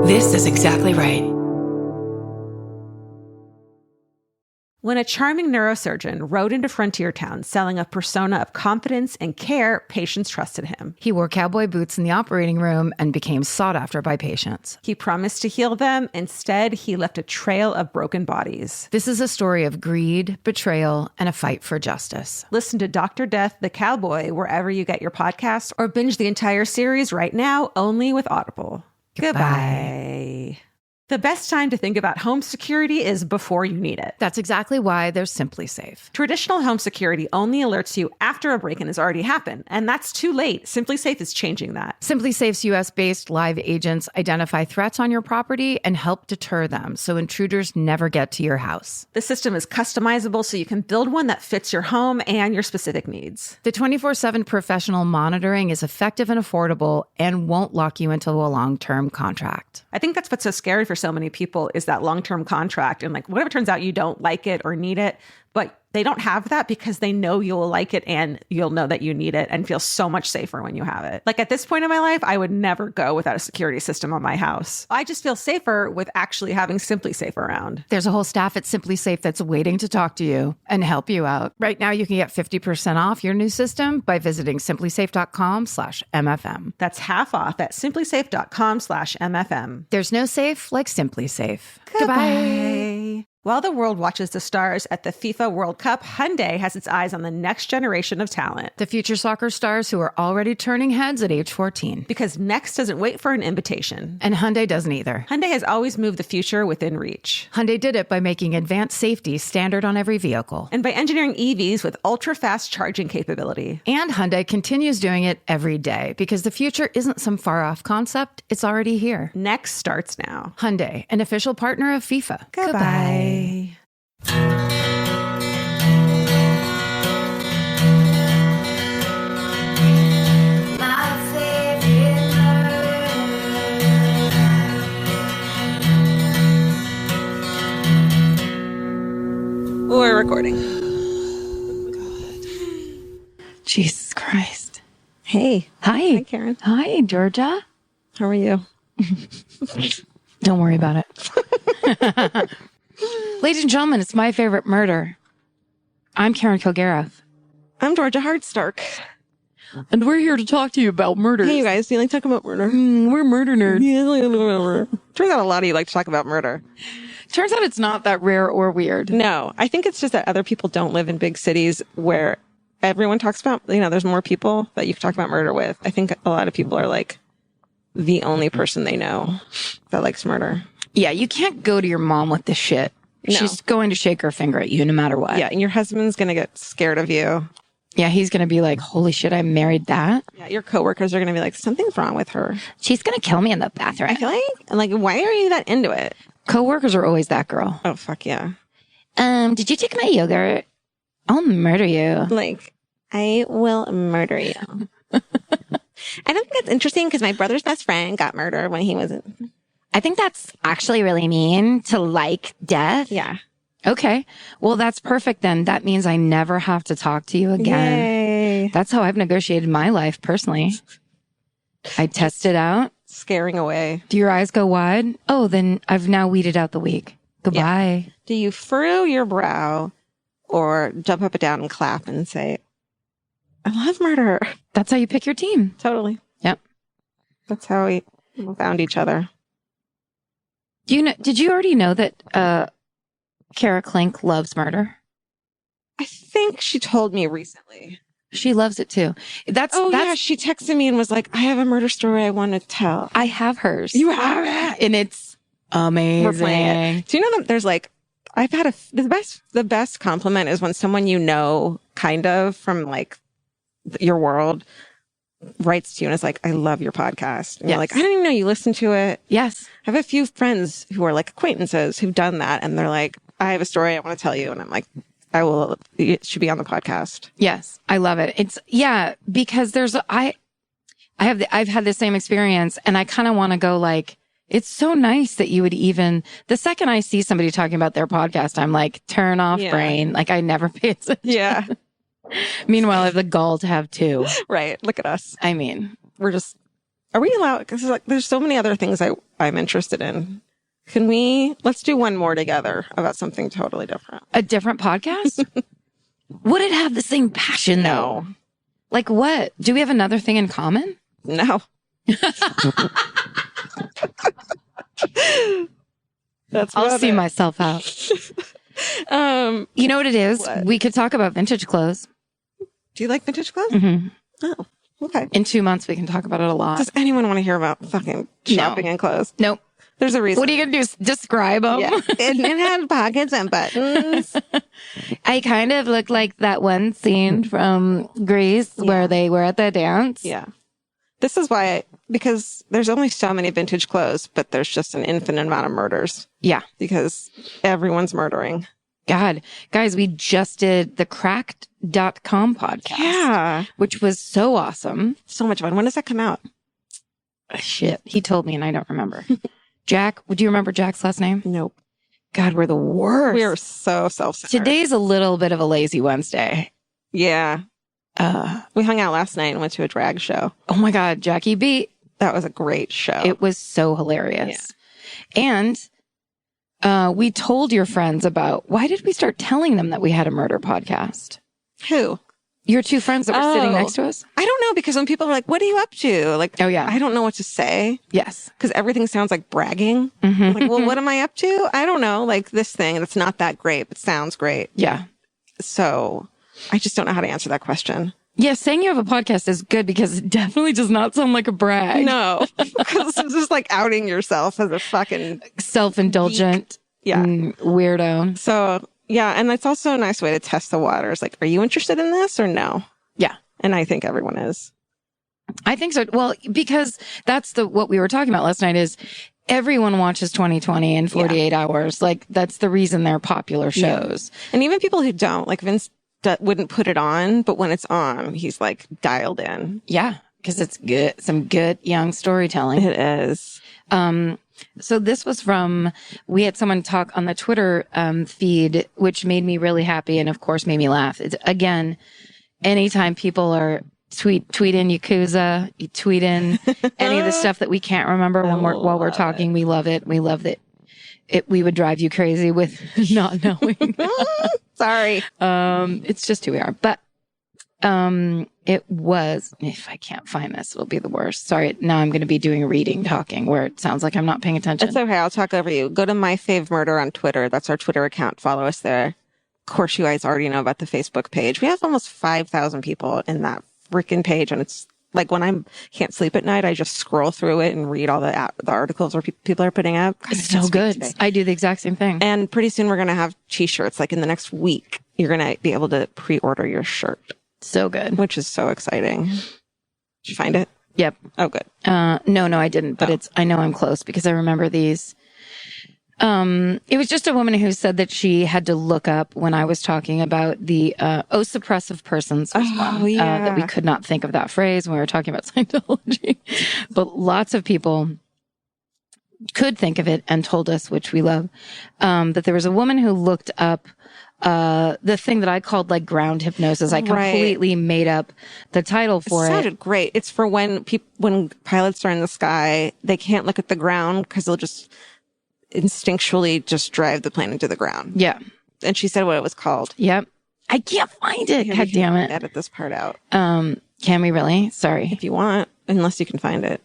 This is exactly right. When a charming neurosurgeon rode into Frontier Town selling a persona of confidence and care, patients trusted him. He wore cowboy boots in the operating room and became sought after by patients. He promised to heal them. Instead, he left a trail of broken bodies. This is a story of greed, betrayal, and a fight for justice. Listen to Dr. Death, the Cowboy, wherever you get your podcasts, or binge the entire series right now, only with Audible. Goodbye. The best time to think about home security is before you need it. That's exactly why there's Simply Safe. Traditional home security only alerts you after a break-in has already happened, and that's too late. Simply Safe is changing that. Simply Safe's US-based live agents identify threats on your property and help deter them so intruders never get to your house. The system is customizable so you can build one that fits your home and your specific needs. The 24/7 professional monitoring is effective and affordable and won't lock you into a long-term contract. I think that's what's so scary for so many people is that long-term contract. And like, what if it turns out you don't like it or need it, but they don't have that because they know you'll like it and you'll know that you need it and feel so much safer when you have it. Like at this point in my life, I would never go without a security system on my house. I just feel safer with actually having Simply Safe around. There's a whole staff at Simply Safe that's waiting to talk to you and help you out. Right now, you can get 50% off your new system by visiting simplysafe.com/MFM. That's half off at simplysafe.com/MFM. There's no safe like Simply Safe. Goodbye. While the world watches the stars at the FIFA World Cup, Hyundai has its eyes on the next generation of talent. The future soccer stars who are already turning heads at age 14. Because next doesn't wait for an invitation. And Hyundai doesn't either. Hyundai has always moved the future within reach. Hyundai did it by making advanced safety standard on every vehicle. And by engineering EVs with ultra-fast charging capability. And Hyundai continues doing it every day because the future isn't some far-off concept. It's already here. Next starts now. Hyundai, an official partner of FIFA. Goodbye. We're recording. Jesus Christ. Hey. Hi. Hi, Karen. Hi, Georgia. How are you? Don't worry about it. Ladies and gentlemen, it's my favorite murder. I'm Karen Kilgariff. I'm Georgia Hardstark. And we're here to talk to you about murder. Hey, you guys, do you like talking about murder? We're murder nerds. Turns out a lot of you like to talk about murder. Turns out it's not that rare or weird. No, I think it's just that other people don't live in big cities where everyone talks about, there's more people that you can talk about murder with. I think a lot of people are like the only person they know that likes murder. Yeah, you can't go to your mom with this shit. No. She's going to shake her finger at you no matter what. Yeah, and your husband's going to get scared of you. Yeah, he's going to be like, holy shit, I married that. Yeah, your coworkers are going to be like, something's wrong with her. She's going to kill me in the bathroom. I feel like, why are you that into it? Coworkers are always that girl. Oh, fuck yeah. Did you take my yogurt? I'll murder you. Like, I will murder you. I don't think that's interesting because my brother's best friend got murdered when he wasn't. I think that's actually really mean to like death. Yeah. Okay. Well, that's perfect then. That means I never have to talk to you again. Yay. That's how I've negotiated my life personally. I test it out. Scaring away. Do your eyes go wide? Oh, then I've now weeded out the weak. Goodbye. Yeah. Do you furrow your brow or jump up and down and clap and say, I love murder? That's how you pick your team. Totally. Yep. That's how we found each other. Did you already know that Kara Klenk loves murder? I think she told me recently. She loves it too. Yeah, she texted me and was like, I have a murder story I want to tell. I have hers. You have it? And it's amazing. We're playing it. Do you know that there's like, I've had the best compliment is when someone you know, kind of from like your world, writes to you and is like, I love your podcast. And you're like, I didn't even know you listened to it. Yes. I have a few friends who are like acquaintances who've done that. And they're like, I have a story I want to tell you. And I'm like, it should be on the podcast. Yes. I love it. Because I've had the same experience and I kind of want to go like, it's so nice that you would even, the second I see somebody talking about their podcast, I'm like, turn off brain. Like I never pay attention. Yeah. Meanwhile, I have the gall to have two. Right. Look at us. I mean, are we allowed? Because like, there's so many other things I I'm interested in. Let's do one more together about something totally different. A different podcast? Would it have the same passion though? No. Like what? Do we have another thing in common? No. I'll see myself out. You know what it is? What? We could talk about vintage clothes. Do you like vintage clothes? Mm-hmm. Oh, okay. In 2 months, we can talk about it a lot. Does anyone want to hear about fucking shopping and clothes? Nope. There's a reason. What are you going to do? Describe them? Yeah. it had pockets and buttons. I kind of look like that one scene from Grease where they were at the dance. Yeah. This is why, because there's only so many vintage clothes, but there's just an infinite amount of murders. Yeah. Because everyone's murdering. God, guys, we just did the cracked.com podcast. Yeah. Which was so awesome. So much fun. When does that come out? Shit. He told me and I don't remember. Jack, would you remember Jack's last name? Nope. God, we're the worst. We are so self-centered. Today's a little bit of a lazy Wednesday. Yeah. We hung out last night and went to a drag show. Oh my God, Jackie Beat. That was a great show. It was so hilarious. Yeah. And we told your friends about, why did we start telling them that we had a murder podcast? Who? Your two friends that were sitting next to us? I don't know, because when people are like, what are you up to? Like, oh, yeah. I don't know what to say. Yes. Because everything sounds like bragging. Mm-hmm. I'm like, well, what am I up to? I don't know. Like this thing that's not that great, but sounds great. Yeah. So I just don't know how to answer that question. Yeah, saying you have a podcast is good because it definitely does not sound like a brag. No, because it's just like outing yourself as a fucking self-indulgent weirdo. So, yeah, and it's also a nice way to test the waters. Like, are you interested in this or no? Yeah. And I think everyone is. I think so. Well, because that's what we were talking about last night is everyone watches 2020 in 48 hours. Like, that's the reason they're popular shows. Yeah. And even people who don't, like Vince wouldn't put it on, but when it's on, he's like dialed in. Yeah, because it's good. Some good young storytelling. It is. So this was we had someone talk on the Twitter feed, which made me really happy and of course made me laugh. It's, again, anytime people are tweet in Yakuza, you tweet in any of the stuff that we can't remember while we're talking, we love it. We love that. We would drive you crazy with not knowing. Sorry. It's just who we are. But it was, if I can't find this, it'll be the worst. Sorry. Now I'm going to be doing reading, talking where it sounds like I'm not paying attention. It's okay. I'll talk over you. Go to My Fave Murder on Twitter. That's our Twitter account. Follow us there. Of course, you guys already know about the Facebook page. We have almost 5,000 people in that freaking page. And it's like when I can't sleep at night, I just scroll through it and read all the articles where people are putting up. God, it's so good. I do the exact same thing. And pretty soon we're going to have t-shirts. Like in the next week, you're going to be able to pre-order your shirt. So good. Which is so exciting. Did you find it? Yep. Oh, good. No, I didn't, but I know I'm close because I remember these. It was just a woman who said that she had to look up when I was talking about the, suppressive persons was one, that we could not think of that phrase when we were talking about Scientology, but lots of people could think of it and told us, which we love, that there was a woman who looked up the thing that I called like ground hypnosis. I completely made up the title for it. It sounded great. It's for when pilots are in the sky, they can't look at the ground because they'll just instinctually just drive the plane into the ground. Yeah. And she said what it was called. Yep. I can't find it. God damn it. Edit this part out. Can we really? Sorry. If you want, unless you can find it.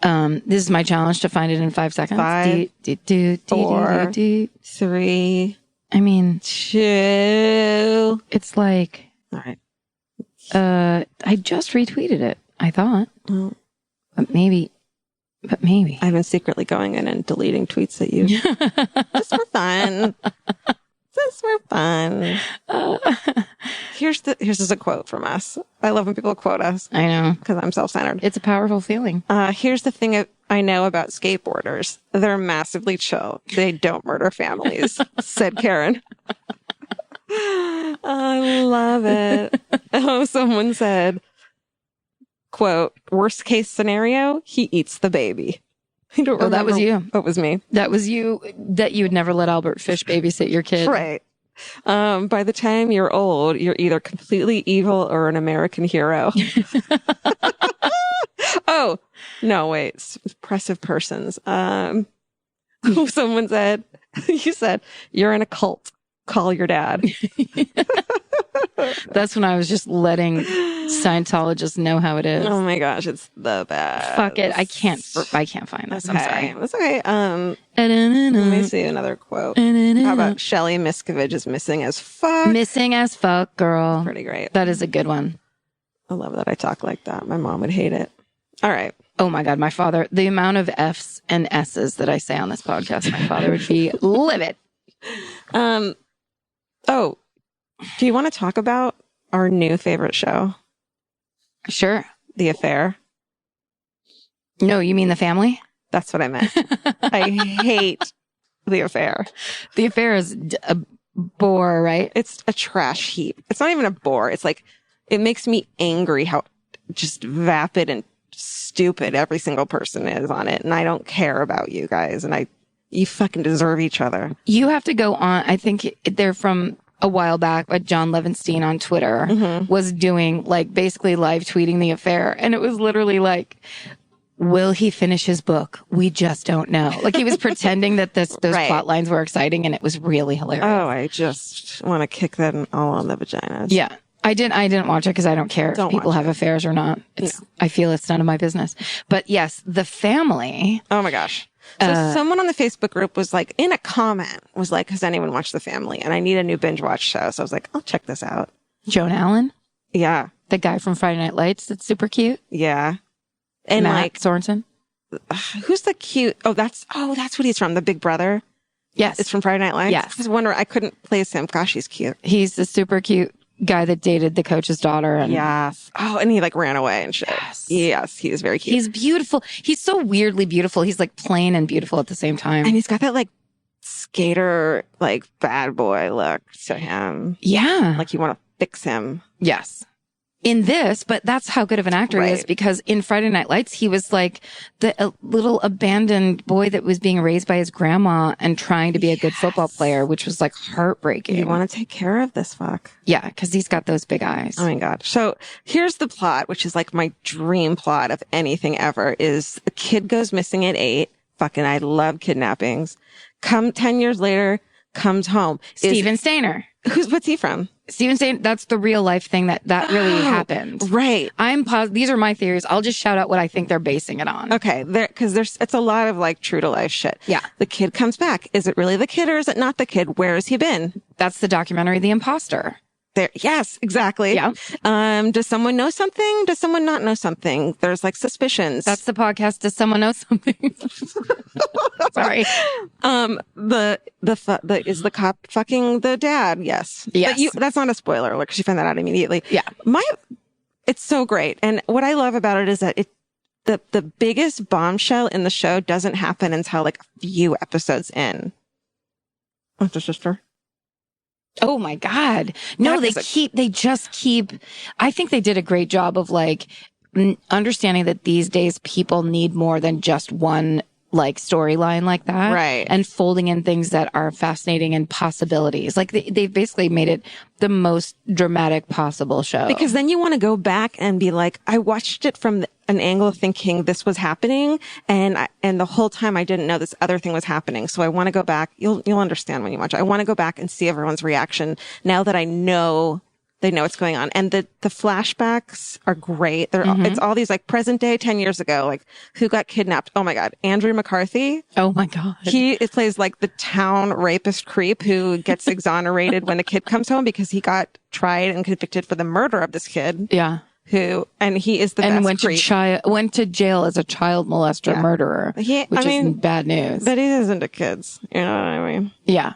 This is my challenge to find it in 5 seconds. 5, 4, 3. I mean, 2. It's like, all right. I just retweeted it. I thought, but maybe. I've been secretly going in and deleting tweets at you. Just for fun. Just for fun. Here's a quote from us. I love when people quote us. I know. Because I'm self-centered. It's a powerful feeling. Here's the thing I know about skateboarders. They're massively chill. They don't murder families, said Karen. I love it. Oh, someone said, quote, worst case scenario, he eats the baby. I don't remember. That was you. That was me. That was you, that you would never let Albert Fish babysit your kid. Right. By the time you're old, you're either completely evil or an American hero. Oh, No, wait. Suppressive persons. Someone said, you said, you're in a cult. Call your dad. That's when I was just letting Scientologists know how it is. Oh my gosh, it's the best. Fuck it. I can't find this. I'm sorry. That's okay. Let me see another quote. How about Shelly Miscavige is missing as fuck? Missing as fuck, girl. Pretty great. That is a good one. I love that I talk like that. My mom would hate it. All right. Oh my God, my father, the amount of F's and S's that I say on this podcast, my father would be livid. Oh, do you want to talk about our new favorite show? Sure. The Affair? No, you mean The Family? That's what I meant. I hate The Affair. The Affair is a bore, right? It's a trash heap. It's not even a bore. It's like, it makes me angry how just vapid and stupid every single person is on it. And I don't care about you guys. And you fucking deserve each other. You have to go on. I think they're from a while back, but John Levinstein on Twitter was doing like basically live tweeting The Affair. And it was literally like, will he finish his book? We just don't know. Like he was pretending that those Right. plot lines were exciting and it was really hilarious. Oh, I just want to kick them all on the vaginas. Yeah. I didn't watch it because I don't care Don't if people watch have affairs or not. I feel it's none of my business. But yes, The Family. Oh my gosh. So someone on the Facebook group was like, in a comment, was like, has anyone watched The Family? And I need a new binge watch show. So I was like, I'll check this out. Joan Allen, Yeah. the guy from Friday Night Lights that's super cute. Yeah. And Matt like, Sorensen. who's the cute? That's what he's from. The Big Brother. Yes. It's from Friday Night Lights. Yes. I was wondering, I couldn't place him. Gosh, he's cute. He's the super cute guy that dated the coach's daughter. And Yes. Oh, and he like ran away and shit. Yes. He is very cute. he's beautiful. He's so weirdly beautiful. He's like plain and beautiful at the same time. And he's got that like skater, like bad boy look to him. Yeah. Like you want to fix him. Yes. In this, but that's how good of an actor he is, Right. because in Friday Night Lights, he was like the little abandoned boy that was being raised by his grandma and trying to be a good football player, which was like heartbreaking. You want to take care of this fuck. Yeah, because he's got those big eyes. Oh my God. So here's the plot, which is like my dream plot of anything ever, is the kid goes missing at 8. Fucking, I love kidnappings. 10 years later, comes home. Steven Stainer. What's he from? Steven Stainer, that's the real life thing that really Oh, happened. Right. These are my theories. I'll just shout out what I think they're basing it on. Okay. It's a lot of like true to life shit. Yeah. The kid comes back. Is it really the kid or is it not the kid? Where has he been? That's the documentary, The Imposter. There. Yes, exactly. Yeah. Does someone know something? Does someone not know something? There's like suspicions. That's the podcast. Does someone know something? Sorry. Is the cop fucking the dad? Yes. Yes. But that's not a spoiler alert because you find that out immediately. Yeah. It's so great. And what I love about it is that the biggest bombshell in the show doesn't happen until like a few episodes in. What's your sister? Oh my God. No, they just keep, I think they did a great job of like understanding that these days people need more than just one like storyline like that. Right. And folding in things that are fascinating and possibilities. Like they've basically made it the most dramatic possible show. Because then you want to go back and be like, I watched it from an angle of thinking this was happening, and the whole time I didn't know this other thing was happening. So I want to go back. You'll understand when you watch it. I want to go back and see everyone's reaction now that I know they know what's going on. And the flashbacks are great. It's all these like present day 10 years ago, like who got kidnapped. Oh my God. Andrew McCarthy. Oh my God. It plays like the town rapist creep who gets exonerated when the kid comes home because he got tried and convicted for the murder of this kid. Yeah. And he is the best went to jail as a child molester murderer, which is bad news. But he isn't a kids. You know what I mean? Yeah.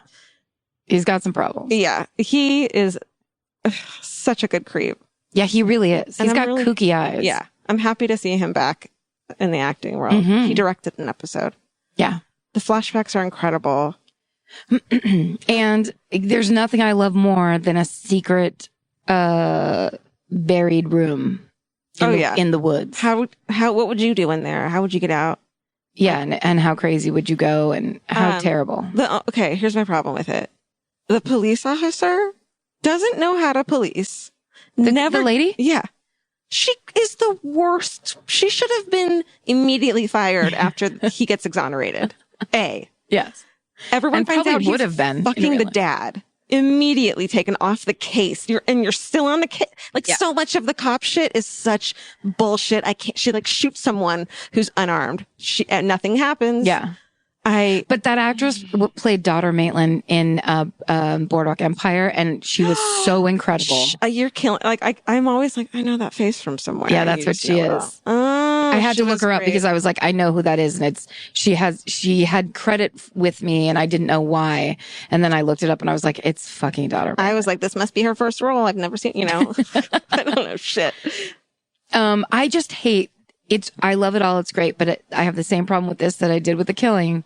He's got some problems. Yeah. He is such a good creep. Yeah, he really is. He's got really, kooky eyes. Yeah. I'm happy to see him back in the acting world. He directed an episode. Yeah. The flashbacks are incredible. And there's nothing I love more than a secret, buried room in the woods. What would you do in there? How would you get out? Yeah, and how crazy would you go and how terrible? Okay, here's my problem with it. The police officer doesn't know how to police. The lady? Yeah. She is the worst. She should have been immediately fired after he gets exonerated. Yes. Everyone And finds probably out would he's have been in fucking real the life. dad. Immediately taken off the case. You're still on the case. Like, Yeah. so much of the cop shit is such bullshit. I can't. She like shoots someone who's unarmed. And nothing happens. Yeah. But that actress played Daughter Maitland in Boardwalk Empire, and she was so incredible. You're killing. Like I'm always like, I know that face from somewhere. Yeah, that's You what just she know it is. all. I had she to look was her up great. because I was like, I know who that is, and she had credit with me, and I didn't know why. And then I looked it up, and I was like, it's fucking Daughter Maitland. I was like, this must be her first role. I've never seen. I don't know shit. I just hate it. I love it all. It's great, but I have the same problem with this that I did with The Killing.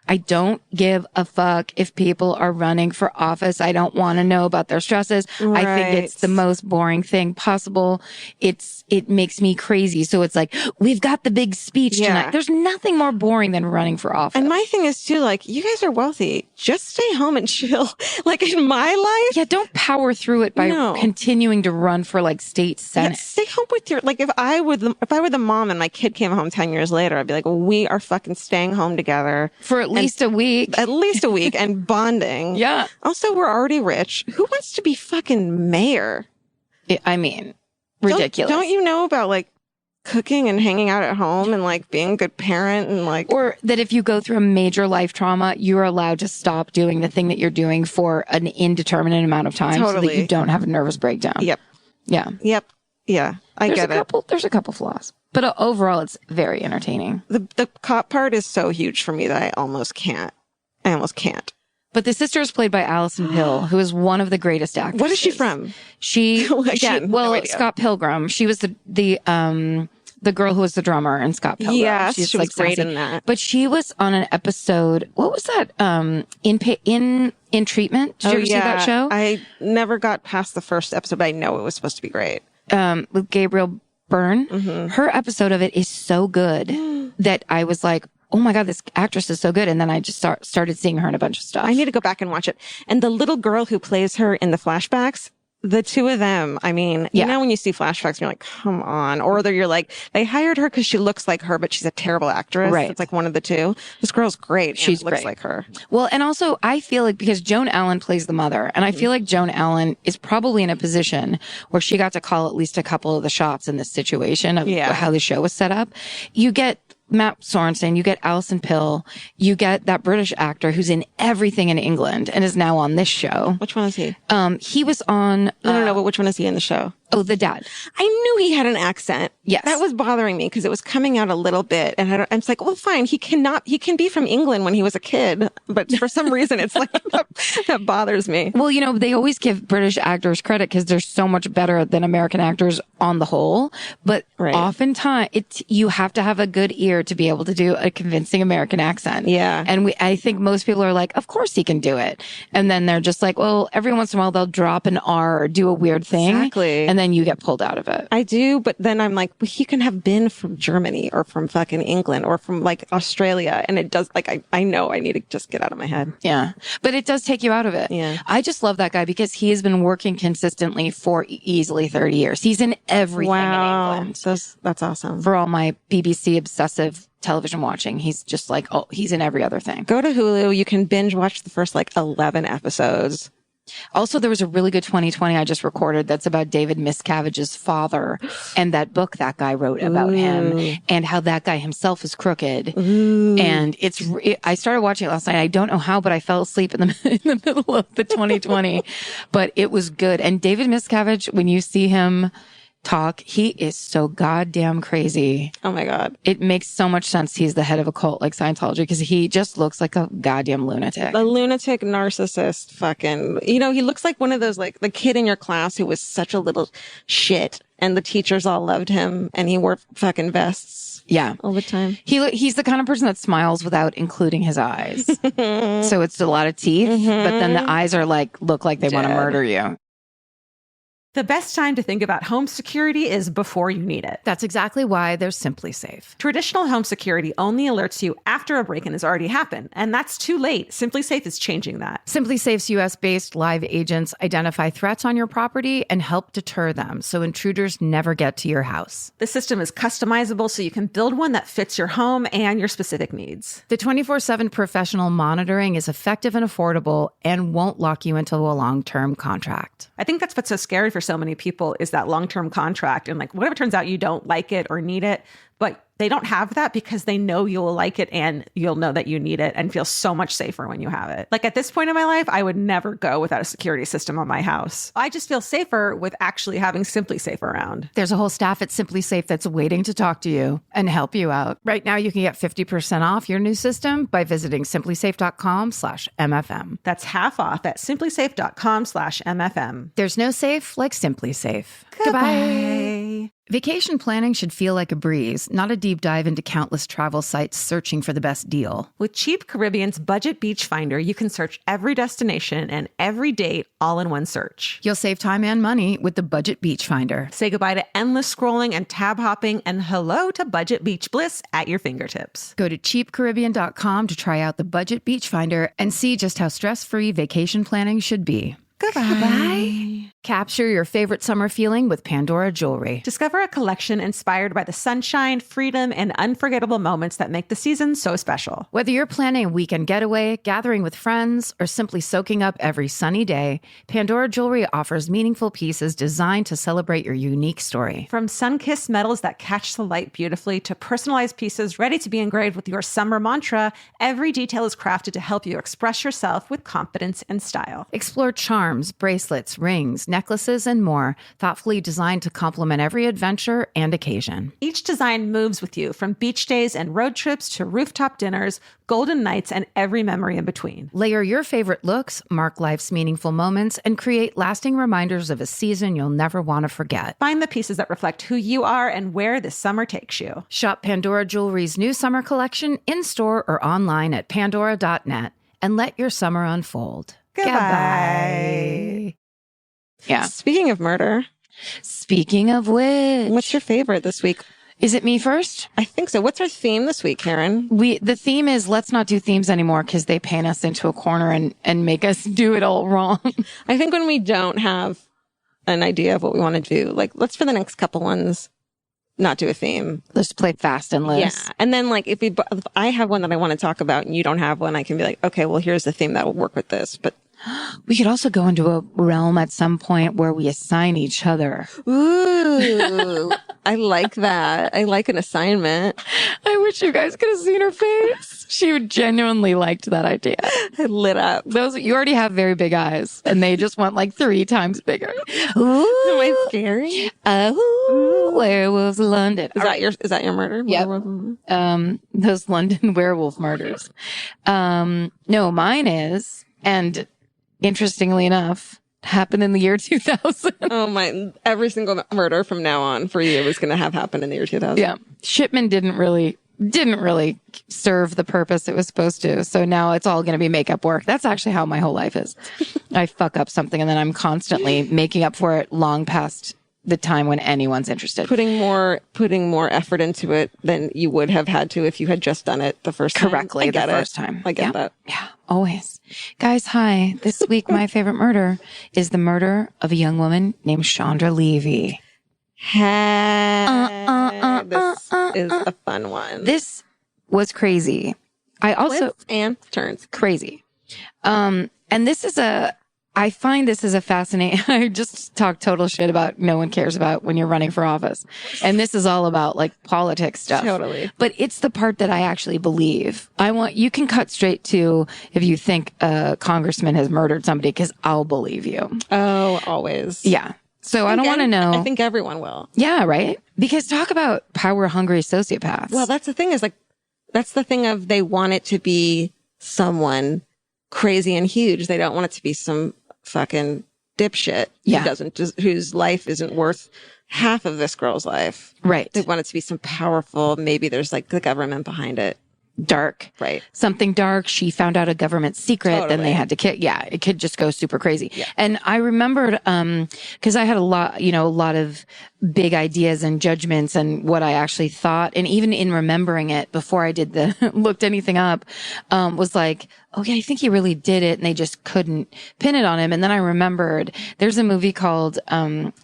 I don't give a fuck if people are running for office. I don't want to know about their stresses. Right. I think it's the most boring thing possible. It makes me crazy. So it's like, we've got the big speech tonight. There's nothing more boring than running for office. And my thing is too, like, you guys are wealthy. Just stay home and chill. Like in my life. Yeah, don't power through it by continuing to run for like state senate. Yeah, stay home with your, like, if I were the mom and my kid came home 10 years later, I'd be like, well, we are fucking staying home together. For at least a week. At least a week and bonding. Yeah. Also, we're already rich. Who wants to be fucking mayor? I mean, ridiculous. Don't you know about like cooking and hanging out at home and like being a good parent and like, or that if you go through a major life trauma, you're allowed to stop doing the thing that you're doing for an indeterminate amount of time so that you don't have a nervous breakdown. Yep. Yeah. Yep. Yeah. There's a couple flaws, but overall it's very entertaining. The cop part is so huge for me that I almost can't. But the sister is played by Alison Pill, who is one of the greatest actors. What is she from? Scott Pilgrim. She was the girl who was the drummer in Scott Pilgrim. Yes, She's she was great sassy. in that. But she was on an episode. What was that? In Treatment. Did you ever see that show? I never got past the first episode, but I know it was supposed to be great. With Gabriel Byrne. Mm-hmm. Her episode of it is so good that I was like, oh my God, this actress is so good. And then I just started seeing her in a bunch of stuff. I need to go back and watch it. And the little girl who plays her in the flashbacks, the two of them, I mean, you know, when you see flashbacks, you're like, come on. Or you're like, they hired her because she looks like her, but she's a terrible actress. Right. It's like one of the two. This girl's great. She looks great. like her. Well, and also I feel like because Joan Allen plays the mother, and I feel like Joan Allen is probably in a position where she got to call at least a couple of the shots in this situation of how the show was set up. You get Matt Sorensen, you get Alison Pill, you get that British actor who's in everything in England and is now on this show. Which one is he? He was on... No, but which one is he in the show? Oh, the dad. I knew he had an accent. Yes. That was bothering me because it was coming out a little bit. And I was like, well, fine. He can be from England when he was a kid. But for some reason, it's like, that bothers me. Well, you know, they always give British actors credit because they're so much better than American actors on the whole. But oftentimes, you have to have a good ear to be able to do a convincing American accent. Yeah. And I think most people are like, of course he can do it. And then they're just like, well, every once in a while they'll drop an R or do a weird thing. Exactly. And then you get pulled out of it. I do, but then I'm like, well, he can have been from Germany or from fucking England or from like Australia. And it does, like, I know I need to just get out of my head. Yeah. But it does take you out of it. Yeah. I just love that guy because he has been working consistently for easily 30 years. He's in everything in England. That's awesome. For all my BBC obsessive television watching, he's just like, oh, he's in every other thing. Go to Hulu. You can binge watch the first like 11 episodes. Also, there was a really good 2020 I just recorded that's about David Miscavige's father and that book that guy wrote about him and how that guy himself is crooked. And I started watching it last night. I don't know how, but I fell asleep in the middle of the 2020, but it was good. And David Miscavige, when you see him talk, he is so goddamn crazy. Oh my God. It makes so much sense. He's the head of a cult like Scientology because he just looks like a goddamn lunatic. A lunatic narcissist fucking, you know, he looks like one of those, like the kid in your class who was such a little shit and the teachers all loved him and he wore fucking vests. Yeah. All the time. He's the kind of person that smiles without including his eyes. So it's a lot of teeth, but then the eyes are like, look like they want to murder you. The best time to think about home security is before you need it. That's exactly why there's Simply Safe. Traditional home security only alerts you after a break-in has already happened, and that's too late. Simply Safe is changing that. Simply Safe's US-based live agents identify threats on your property and help deter them so intruders never get to your house. The system is customizable so you can build one that fits your home and your specific needs. The 24/7 professional monitoring is effective and affordable and won't lock you into a long-term contract. I think that's what's so scary for so many people is that long-term contract. And like, what if it turns out you don't like it or need it, but they don't have that because they know you'll like it and you'll know that you need it and feel so much safer when you have it. Like at this point in my life, I would never go without a security system on my house. I just feel safer with actually having Simply Safe around. There's a whole staff at Simply Safe that's waiting to talk to you and help you out. Right now, you can get 50% off your new system by visiting simplysafe.com/MFM. That's half off at simplysafe.com/MFM. There's no safe like Simply Safe. Goodbye. Vacation planning should feel like a breeze, not a deep dive into countless travel sites searching for the best deal. With Cheap Caribbean's Budget Beach Finder, you can search every destination and every date all in one search. You'll save time and money with the Budget Beach Finder. Say goodbye to endless scrolling and tab hopping and hello to Budget Beach Bliss at your fingertips. Go to cheapcaribbean.com to try out the Budget Beach Finder and see just how stress-free vacation planning should be. Goodbye. Capture your favorite summer feeling with Pandora Jewelry. Discover a collection inspired by the sunshine, freedom, and unforgettable moments that make the season so special. Whether you're planning a weekend getaway, gathering with friends, or simply soaking up every sunny day, Pandora Jewelry offers meaningful pieces designed to celebrate your unique story. From sun-kissed metals that catch the light beautifully to personalized pieces ready to be engraved with your summer mantra, every detail is crafted to help you express yourself with confidence and style. Explore charms, bracelets, rings, necklaces, and more, thoughtfully designed to complement every adventure and occasion. Each design moves with you from beach days and road trips to rooftop dinners, golden nights, and every memory in between. Layer your favorite looks, mark life's meaningful moments, and create lasting reminders of a season you'll never want to forget. Find the pieces that reflect who you are and where this summer takes you. Shop Pandora Jewelry's new summer collection in-store or online at pandora.net and let your summer unfold. Goodbye. Yeah. Speaking of murder, Speaking of which, what's your favorite this week? is it me first? I think so. What's our theme this week, Karen? The theme is let's not do themes anymore because they paint us into a corner and make us do it all wrong. I think when we don't have an idea of what we want to do, like let's for the next couple ones not do a theme. Let's play fast and loose. Yeah. And then like if I have one that I want to talk about and you don't have one, I can be like, okay, well here's the theme that will work with this. But We could also go into a realm at some point where we assign each other. ooh, I like that. I like an assignment. I wish you guys could have seen her face. She genuinely liked that idea. I lit up. You already have very big eyes, and they just went like 3 times bigger. Ooh, Am I scary? oh, werewolves of London. Is that your murder? Yep. Those London werewolf murders. No, mine is, and interestingly enough, happened in the year 2000. Oh my, every single murder from now on for you is going to have happened in the year 2000. Yeah. Shipman didn't really serve the purpose it was supposed to. So now it's all going to be makeup work. That's actually how my whole life is. I fuck up something and then I'm constantly making up for it long past the time when anyone's interested. Putting more effort into it than you would have had to if you had just done it the first time. Correctly the first time. I get that. Yeah, always. Guys, hi. This week, my favorite murder is the murder of a young woman named Chandra Levy. This is a fun one. This was crazy. I also Twists and turns. crazy. And this is I find this is a fascinating, I just talk total shit about no one cares about when you're running for office. And this is all about like politics stuff. Totally. But it's the part that I actually believe. You can cut straight to if you think a congressman has murdered somebody because I'll believe you. Oh, always. Yeah. So I don't want to know. I think everyone will. Yeah, right? Because talk about power hungry sociopaths. Well, that's the thing that's the thing of they want it to be someone crazy and huge. They don't want it to be some fucking dipshit whose life isn't worth half of this girl's life. Right. They want it to be some powerful, maybe there's like the government behind it. dark. Right. Something dark. She found out a government secret. Then they had to kill. Yeah, it could just go super crazy. Yeah. And I remembered, cause I had a lot of big ideas and judgments and what I actually thought. And even in remembering it before I did looked anything up, was like, oh yeah, I think he really did it. And they just couldn't pin it on him. And then I remembered there's a movie called,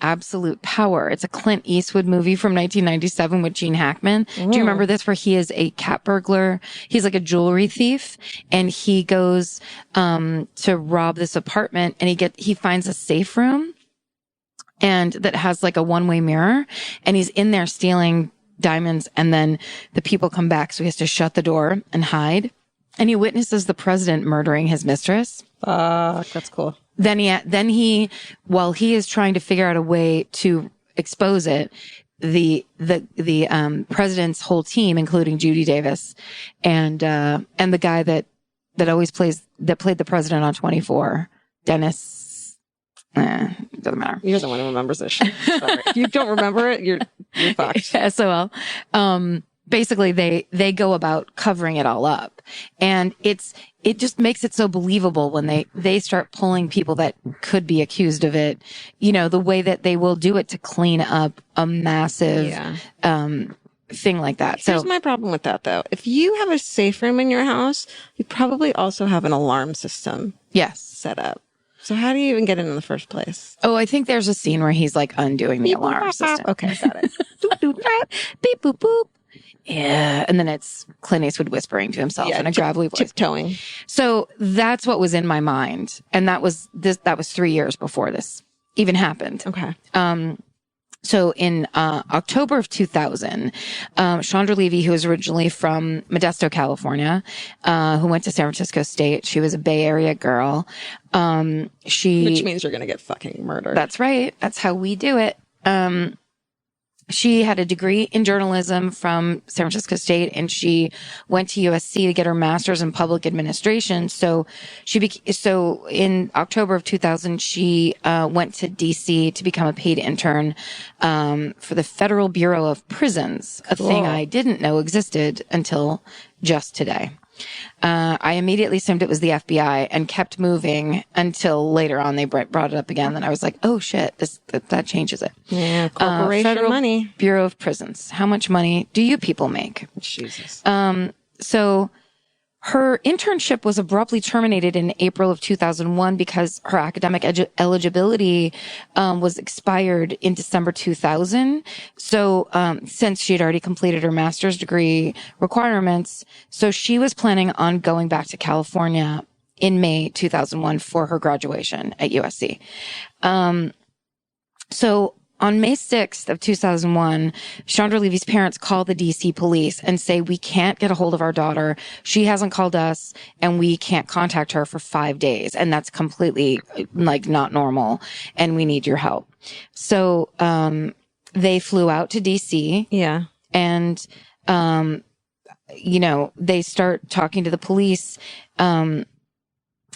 Absolute Power. It's a Clint Eastwood movie from 1997 with Gene Hackman. Do you remember this, where he is a cat burglar? He's like a jewelry thief, and he goes, to rob this apartment, and he finds a safe room, and that has like a one-way mirror, and he's in there stealing diamonds, and then the people come back, so he has to shut the door and hide. And he witnesses the president murdering his mistress. That's cool. Then he, while he is trying to figure out a way to expose it, the president's whole team, including Judy Davis and the guy that played the president on 24, Dennis, doesn't matter. You're the one who remembers this shit. Sorry. If you don't remember it, you're fucked. SOL. Basically they go about covering it all up, and it just makes it so believable when they start pulling people that could be accused of it, the way that they will do it to clean up a massive, thing like that. Here's So my problem with that, though. If you have a safe room in your house, you probably also have an alarm system yes. set up. So how do you even get in the first place? Oh, I think there's a scene where he's like undoing the alarm system. Okay, got it. Beep, boop, boop. Yeah. And then it's Clint Eastwood whispering to himself in a gravelly voice. Tiptoeing. So that's what was in my mind. And that was 3 years before this even happened. Okay. So in October of 2000, Chandra Levy, who was originally from Modesto, California, who went to San Francisco State, she was a Bay Area girl. Which means you're going to get fucking murdered. That's right. That's how we do it. She had a degree in journalism from San Francisco State, and she went to USC to get her master's in public administration. So in October of 2000, she went to DC to become a paid intern for the Federal Bureau of Prisons, a thing I didn't know existed until just today. I immediately assumed it was the FBI and kept moving until later on they brought it up again. Then I was like, oh shit, that changes it. Yeah, corporation Federal money. Bureau of Prisons. How much money do you people make? Jesus. So her internship was abruptly terminated in April of 2001 because her academic eligibility was expired in December 2000. So since she had already completed her master's degree requirements, so she was planning on going back to California in May 2001 for her graduation at USC. So on May 6th of 2001, Chandra Levy's parents call the DC police and say, we can't get a hold of our daughter. She hasn't called us and we can't contact her for 5 days. And that's completely like not normal. And we need your help. So, they flew out to DC. Yeah. And, they start talking to the police,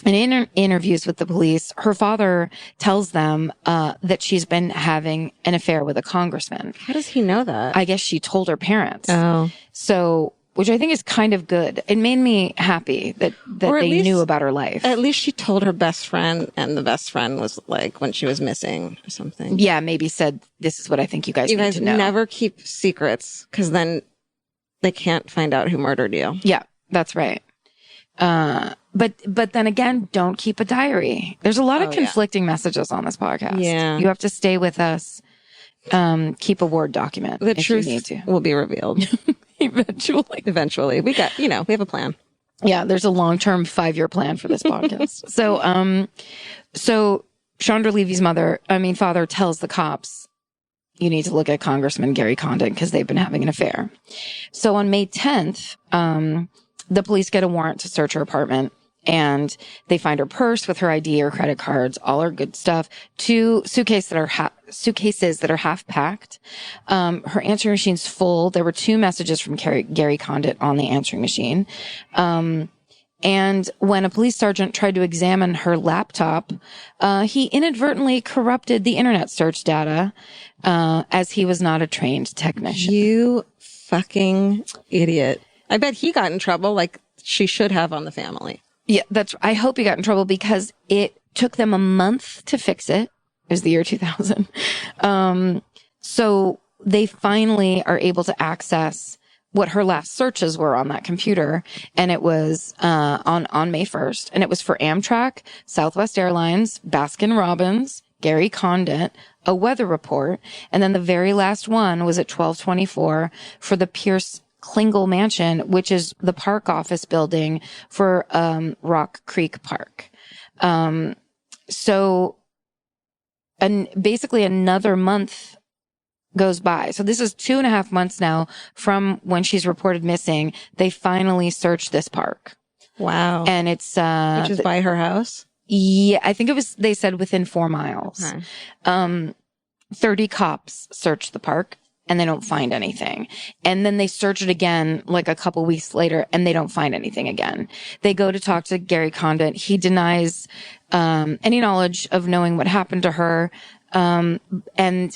and in interviews with the police, her father tells them that she's been having an affair with a congressman. How does he know that? I guess she told her parents. Oh. So, which I think is kind of good. It made me happy that they knew about her life. At least she told her best friend, and the best friend was like when she was missing or something. Yeah, maybe said, this is what I think you guys need to know. Never keep secrets, because then they can't find out who murdered you. Yeah, that's right. But then again, don't keep a diary. There's a lot of conflicting messages on this podcast. Yeah. You have to stay with us. Keep a Word document. The if truth you need to. will be revealed. Eventually. We have a plan. Yeah. There's a long-term 5-year plan for this podcast. So Chandra Levy's father tells the cops, you need to look at Congressman Gary Condon because they've been having an affair. So on May 10th, the police get a warrant to search her apartment, and they find her purse with her ID, her credit cards, all her good stuff, 2 suitcases that are half packed. Her answering machine's full. There were 2 messages from Gary Condon on the answering machine. And when a police sergeant tried to examine her laptop, he inadvertently corrupted the internet search data, as he was not a trained technician. You fucking idiot. I bet he got in trouble like she should have on the family. Yeah, I hope he got in trouble because it took them a month to fix it. It was the year 2000. So they finally are able to access what her last searches were on that computer. And it was, on May 1st. And it was for Amtrak, Southwest Airlines, Baskin Robbins, Gary Condit, a weather report. And then the very last one was at 1224 for the Pierce Klingel Mansion, which is the park office building for, Rock Creek Park. So basically another month goes by. So this is 2.5 months now from when she's reported missing. They finally searched this park. Wow. And it's, which is by her house? Yeah, I think they said within 4 miles. Okay. 30 cops searched the park and they don't find anything. And then they search it again like a couple weeks later and they don't find anything again. They go to talk to Gary Condit. He denies, any knowledge of knowing what happened to her. And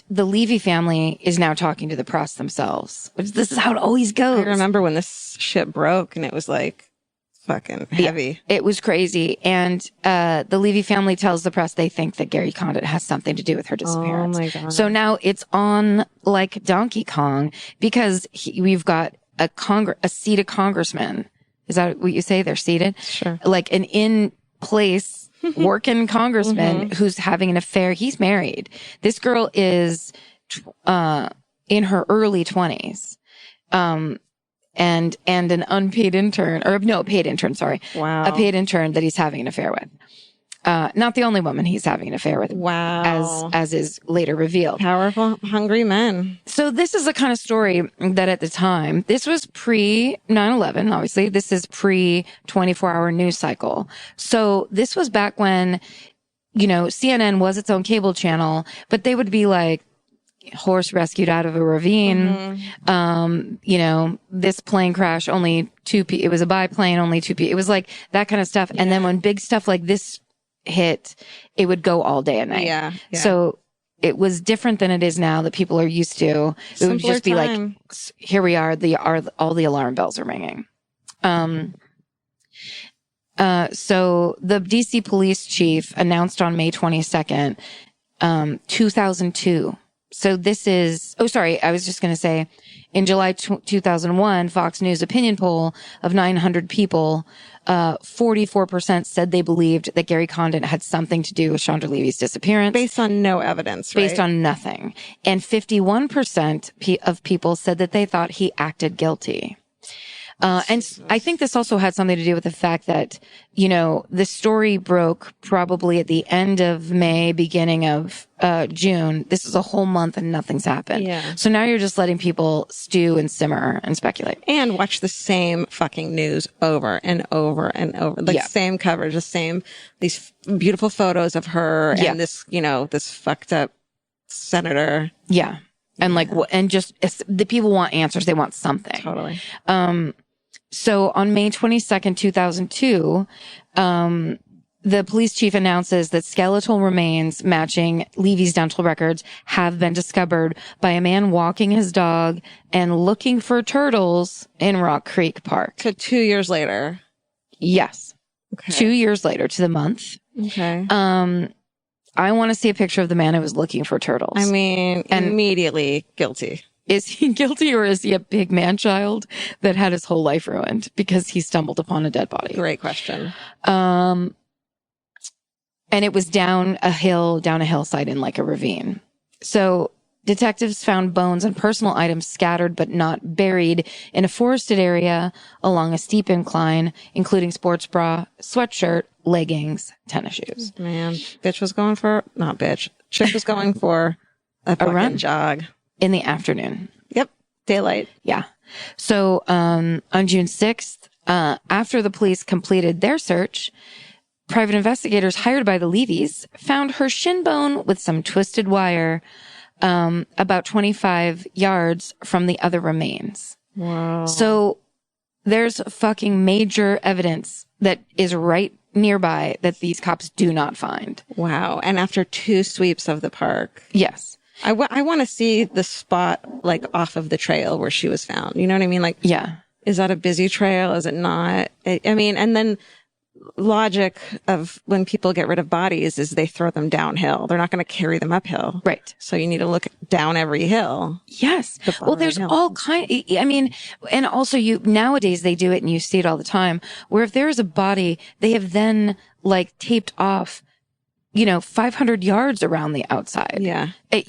the Levy family is now talking to the press themselves. This is how it always goes. I remember when this shit broke and it was like fucking heavy. Yeah, it was crazy. And the Levy family tells the press they think that Gary Condit has something to do with her disappearance. Oh my God. So now it's on like Donkey Kong because we've got a seated congressman. Is that what you say? They're seated? Sure. Like an in place working congressman who's having an affair. He's married. This girl is in her early 20s. And an unpaid intern, or no, paid intern, sorry. Wow. A paid intern that he's having an affair with. Not the only woman he's having an affair with. Wow. As is later revealed. Powerful, hungry men. So this is the kind of story that at the time, this was pre 9/11, obviously. This is pre 24-hour news cycle. So this was back when, CNN was its own cable channel, but they would be like, horse rescued out of a ravine. This plane crash, only it was a biplane, only 2 people. It was like that kind of stuff. Yeah. And then when big stuff like this hit, it would go all day and night. Yeah. So it was different than it is now that people are used to. It would just be like, here we are, all the alarm bells are ringing. So the DC police chief announced on May 22nd, 2002. So this is, I was just going to say, in July 2001, Fox News opinion poll of 900 people, 44% said they believed that Gary Condit had something to do with Chandra Levy's disappearance. Based on no evidence, right? Based on nothing. And 51% of people said that they thought he acted guilty. And I think this also had something to do with the fact that, the story broke probably at the end of May, beginning of June. This is a whole month and nothing's happened. Yeah. So now you're just letting people stew and simmer and speculate. And watch the same fucking news over and over and over. Like same coverage, these beautiful photos of her and this, this fucked up senator. Yeah. And the people want answers. They want something. Totally. So on May 22nd, 2002, the police chief announces that skeletal remains matching Levy's dental records have been discovered by a man walking his dog and looking for turtles in Rock Creek Park. So 2 years later. Yes. Okay. 2 years later to the month. Okay. I want to see a picture of the man who was looking for turtles. I mean, immediately guilty. Is he guilty or is he a big man-child that had his whole life ruined because he stumbled upon a dead body? Great question. And it was down a hillside in like a ravine. So detectives found bones and personal items scattered but not buried in a forested area along a steep incline, including sports bra, sweatshirt, leggings, tennis shoes. Man, chick was going for a fucking run. Jog. In the afternoon. Yep. Daylight. Yeah. So, on June 6th, after the police completed their search, private investigators hired by the Levys found her shin bone with some twisted wire, about 25 yards from the other remains. Wow. So there's fucking major evidence that is right nearby that these cops do not find. Wow. And after 2 sweeps of the park. Yes. I want to see the spot like off of the trail where she was found. You know what I mean? Like, yeah. Is that a busy trail? Is it not? I mean, and then logic of when people get rid of bodies is they throw them downhill. They're not going to carry them uphill. Right. So you need to look down every hill. Yes. Well, there's all I mean, and also nowadays they do it and you see it all the time where if there is a body, they have then like taped off, 500 yards around the outside. Yeah. The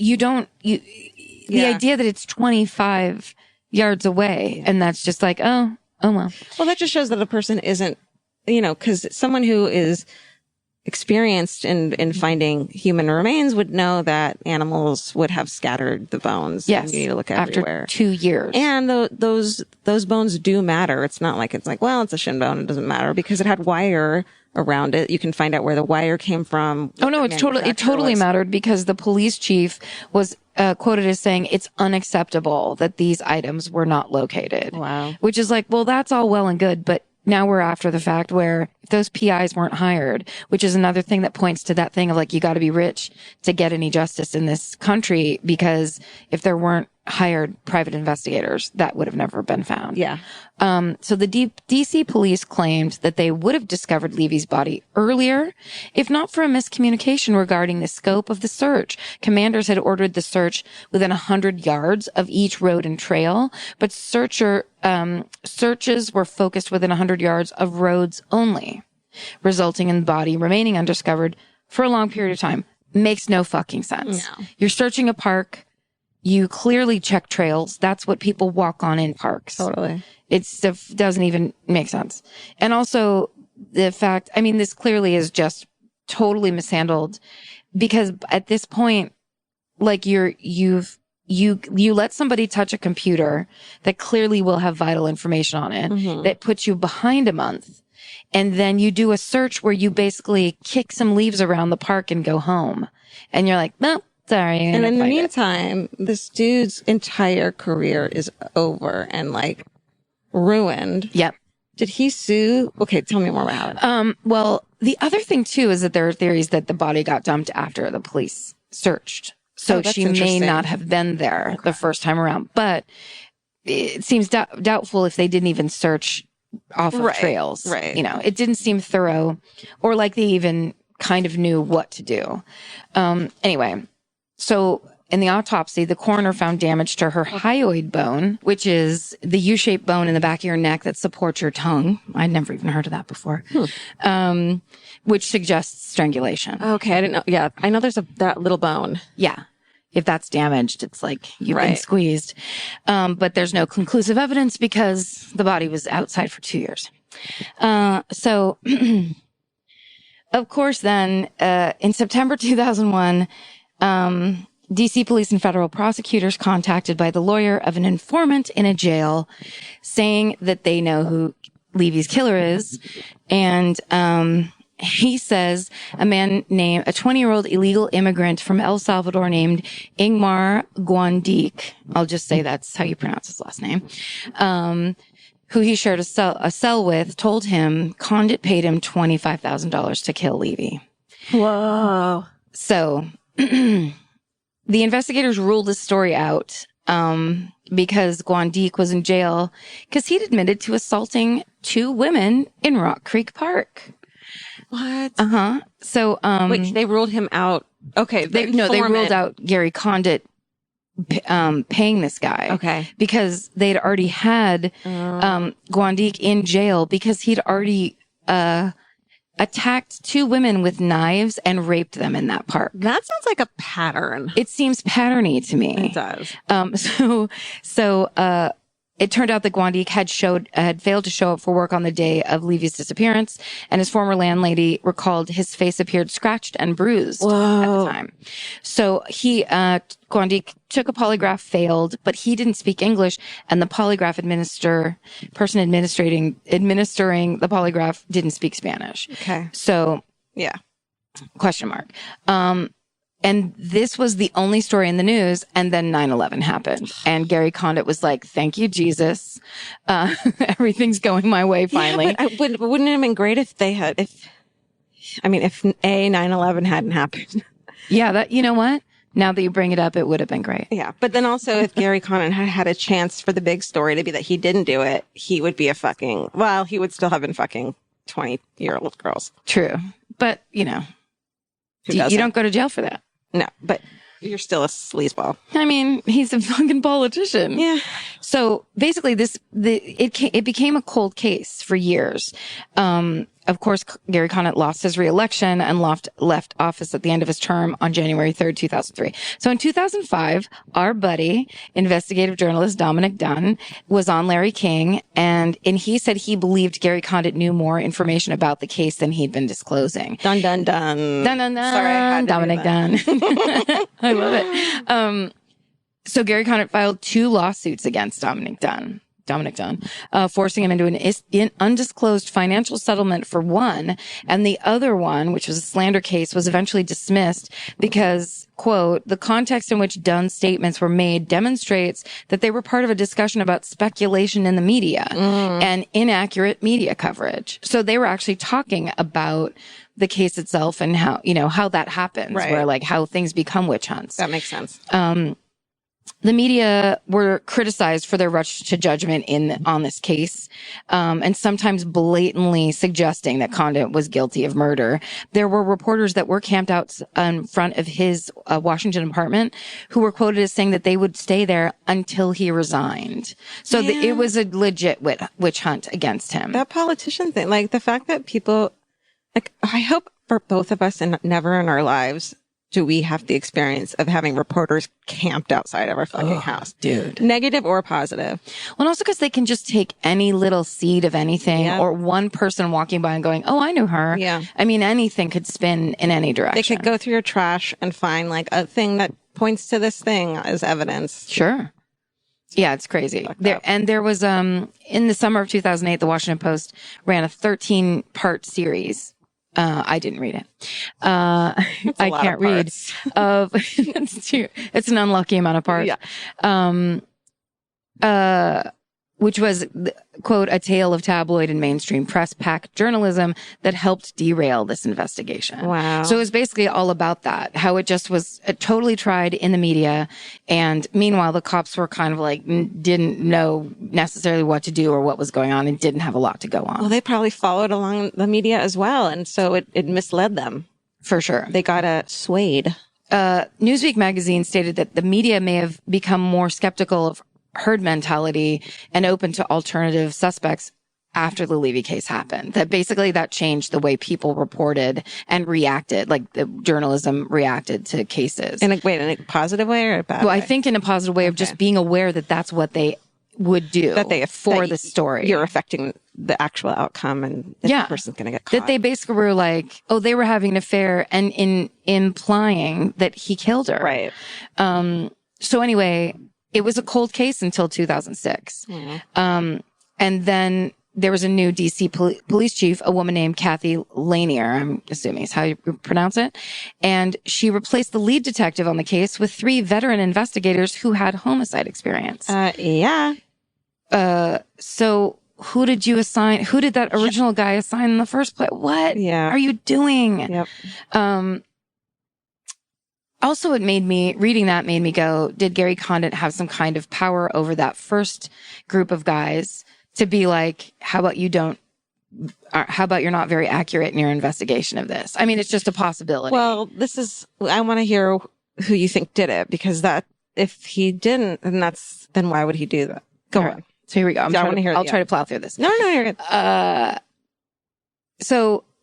idea that it's 25 yards away and that's just like, oh well. Well, that just shows that a person isn't, because someone who is experienced in finding human remains would know that animals would have scattered the bones. Yes. And you need to look after everywhere. 2 years. And those bones do matter. It's not like well, it's a shin bone. It doesn't matter because it had wire around it. You can find out where the wire came from. Oh no, it totally mattered because the police chief was quoted as saying it's unacceptable that these items were not located. Wow. Which is like, well, that's all well and good, but now we're after the fact where if those PIs weren't hired, which is another thing that points to that thing of like, you got to be rich to get any justice in this country, because if there weren't hired private investigators, that would have never been found. Yeah. So the DC police claimed that they would have discovered Levy's body earlier, if not for a miscommunication regarding the scope of the search. Commanders had ordered the search within 100 yards of each road and trail, but searches were focused within 100 yards of roads only, resulting in the body remaining undiscovered for a long period of time. Makes no fucking sense. No. You're searching a park. You clearly check trails. That's what people walk on in parks. Totally. It doesn't even make sense. And also the fact, I mean, this clearly is just totally mishandled because at this point, like you let somebody touch a computer that clearly will have vital information on it that puts you behind a month. And then you do a search where you basically kick some leaves around the park and go home. And you're like, no. Sorry. And in the meantime, this dude's entire career is over and like ruined. Yep. Did he sue? Okay, tell me more about it. Well, the other thing too is that there are theories that the body got dumped after the police searched. So that's she may interesting. not have been there the first time around, but it seems doubtful if they didn't even search off of trails. Right. It didn't seem thorough or like they even kind of knew what to do. Anyway. So in the autopsy, the coroner found damage to her hyoid bone, which is the U-shaped bone in the back of your neck that supports your tongue. I'd never even heard of that before. Which suggests strangulation. Okay, I didn't know. Yeah, I know there's that little bone. Yeah. If that's damaged, it's like you've been squeezed. But there's no conclusive evidence because the body was outside for 2 years. So of course then, in September 2001, DC police and federal prosecutors contacted by the lawyer of an informant in a jail saying that they know who Levy's killer is. And, he says a 20-year-old illegal immigrant from El Salvador named Ingmar Guandique, I'll just say that's how you pronounce his last name, who he shared a cell with, told him Condit paid him $25,000 to kill Levy. Whoa. So the investigators ruled this story out because Guandique was in jail because he'd admitted to assaulting 2 women in Rock Creek Park. What? So wait, they ruled him out. Okay, they ruled out Gary Condit paying this guy. Okay, because they'd already had Guandique in jail because he'd already attacked 2 women with knives and raped them in that park. That sounds like a pattern. It seems patterny to me. It does. So it turned out that Guandique had failed to show up for work on the day of Levy's disappearance, and his former landlady recalled his face appeared scratched and bruised at the time. So Guandique took a polygraph, failed, but he didn't speak English, and the polygraph person administering the polygraph didn't speak Spanish. Okay. So yeah. Question mark. And this was the only story in the news. And then 9/11 happened. And Gary Condit was like, thank you, Jesus. Everything's going my way finally. Yeah, but wouldn't it have been great if 9/11 hadn't happened? Yeah, you know what? Now that you bring it up, it would have been great. Yeah. But then also if Gary Conant had had a chance for the big story to be that he didn't do it, he would be he would still have been fucking 20-year-old girls. True. But, you don't go to jail for that. No, but you're still a sleazeball. I mean, he's a fucking politician. Yeah. So basically it became a cold case for years. Of course, Gary Conant lost his reelection and left office at the end of his term on January 3rd, 2003. So in 2005, our buddy, investigative journalist Dominic Dunn, was on Larry King, and he said he believed Gary Conant knew more information about the case than he'd been disclosing. Dun, dun, dun. Dun, dun, dun. Sorry, I had to Dominic Dunn. I love it. So Gary Conant filed 2 lawsuits against Dominic Dunn, forcing him into an undisclosed financial settlement for one. And the other one, which was a slander case, was eventually dismissed because, quote, the context in which Dunn's statements were made demonstrates that they were part of a discussion about speculation in the media and inaccurate media coverage. So they were actually talking about the case itself and how that happens, right, where like how things become witch hunts. That makes sense. The media were criticized for their rush to judgment on this case, and sometimes blatantly suggesting that Conant was guilty of murder. There were reporters that were camped out in front of his Washington apartment who were quoted as saying that they would stay there until he resigned. So it was a legit witch hunt against him. That politician thing, like the fact that people, like, I hope for both of us and never in our lives do we have the experience of having reporters camped outside of our fucking house. Dude. Negative or positive. Well, and also because they can just take any little seed of anything or one person walking by and going, oh, I knew her. Yeah. I mean, anything could spin in any direction. They could go through your trash and find like a thing that points to this thing as evidence. Sure. Yeah, it's crazy. There was, in the summer of 2008, the Washington Post ran a 13-part series. I didn't read it. I can't read. It's an unlucky amount of parts. Yeah. Which was, quote, a tale of tabloid and mainstream press pack journalism that helped derail this investigation. Wow. So it was basically all about that, how it just was totally tried in the media. And meanwhile, the cops were kind of like, didn't know necessarily what to do or what was going on and didn't have a lot to go on. Well, they probably followed along the media as well. And so it misled them. For sure. They got swayed. Newsweek magazine stated that the media may have become more skeptical of herd mentality and open to alternative suspects after the Levy case happened. That basically that changed the way people reported and reacted, like the journalism reacted to cases. In a positive way or a bad way? I think in a positive way of just being aware that that's what they would do for the story. You're affecting the actual outcome and if the person's going to get caught. That they basically were like, oh, they were having an affair and implying that he killed her. Right. So anyway, it was a cold case until 2006. And then there was a new DC police chief, a woman named Kathy Lanier, I'm assuming is how you pronounce it. And she replaced the lead detective on the case with 3 veteran investigators who had homicide experience. Yeah. So who did you assign? Who did that original guy assign in the first place? What are you doing? Yep. Also, reading that made me go, did Gary Conant have some kind of power over that first group of guys to be like, how about you're not very accurate in your investigation of this? I mean, it's just a possibility. Well, I want to hear who you think did it, because if he didn't, then why would he do that? Go on. So here we go. I'll try to plow through this. No, you're good.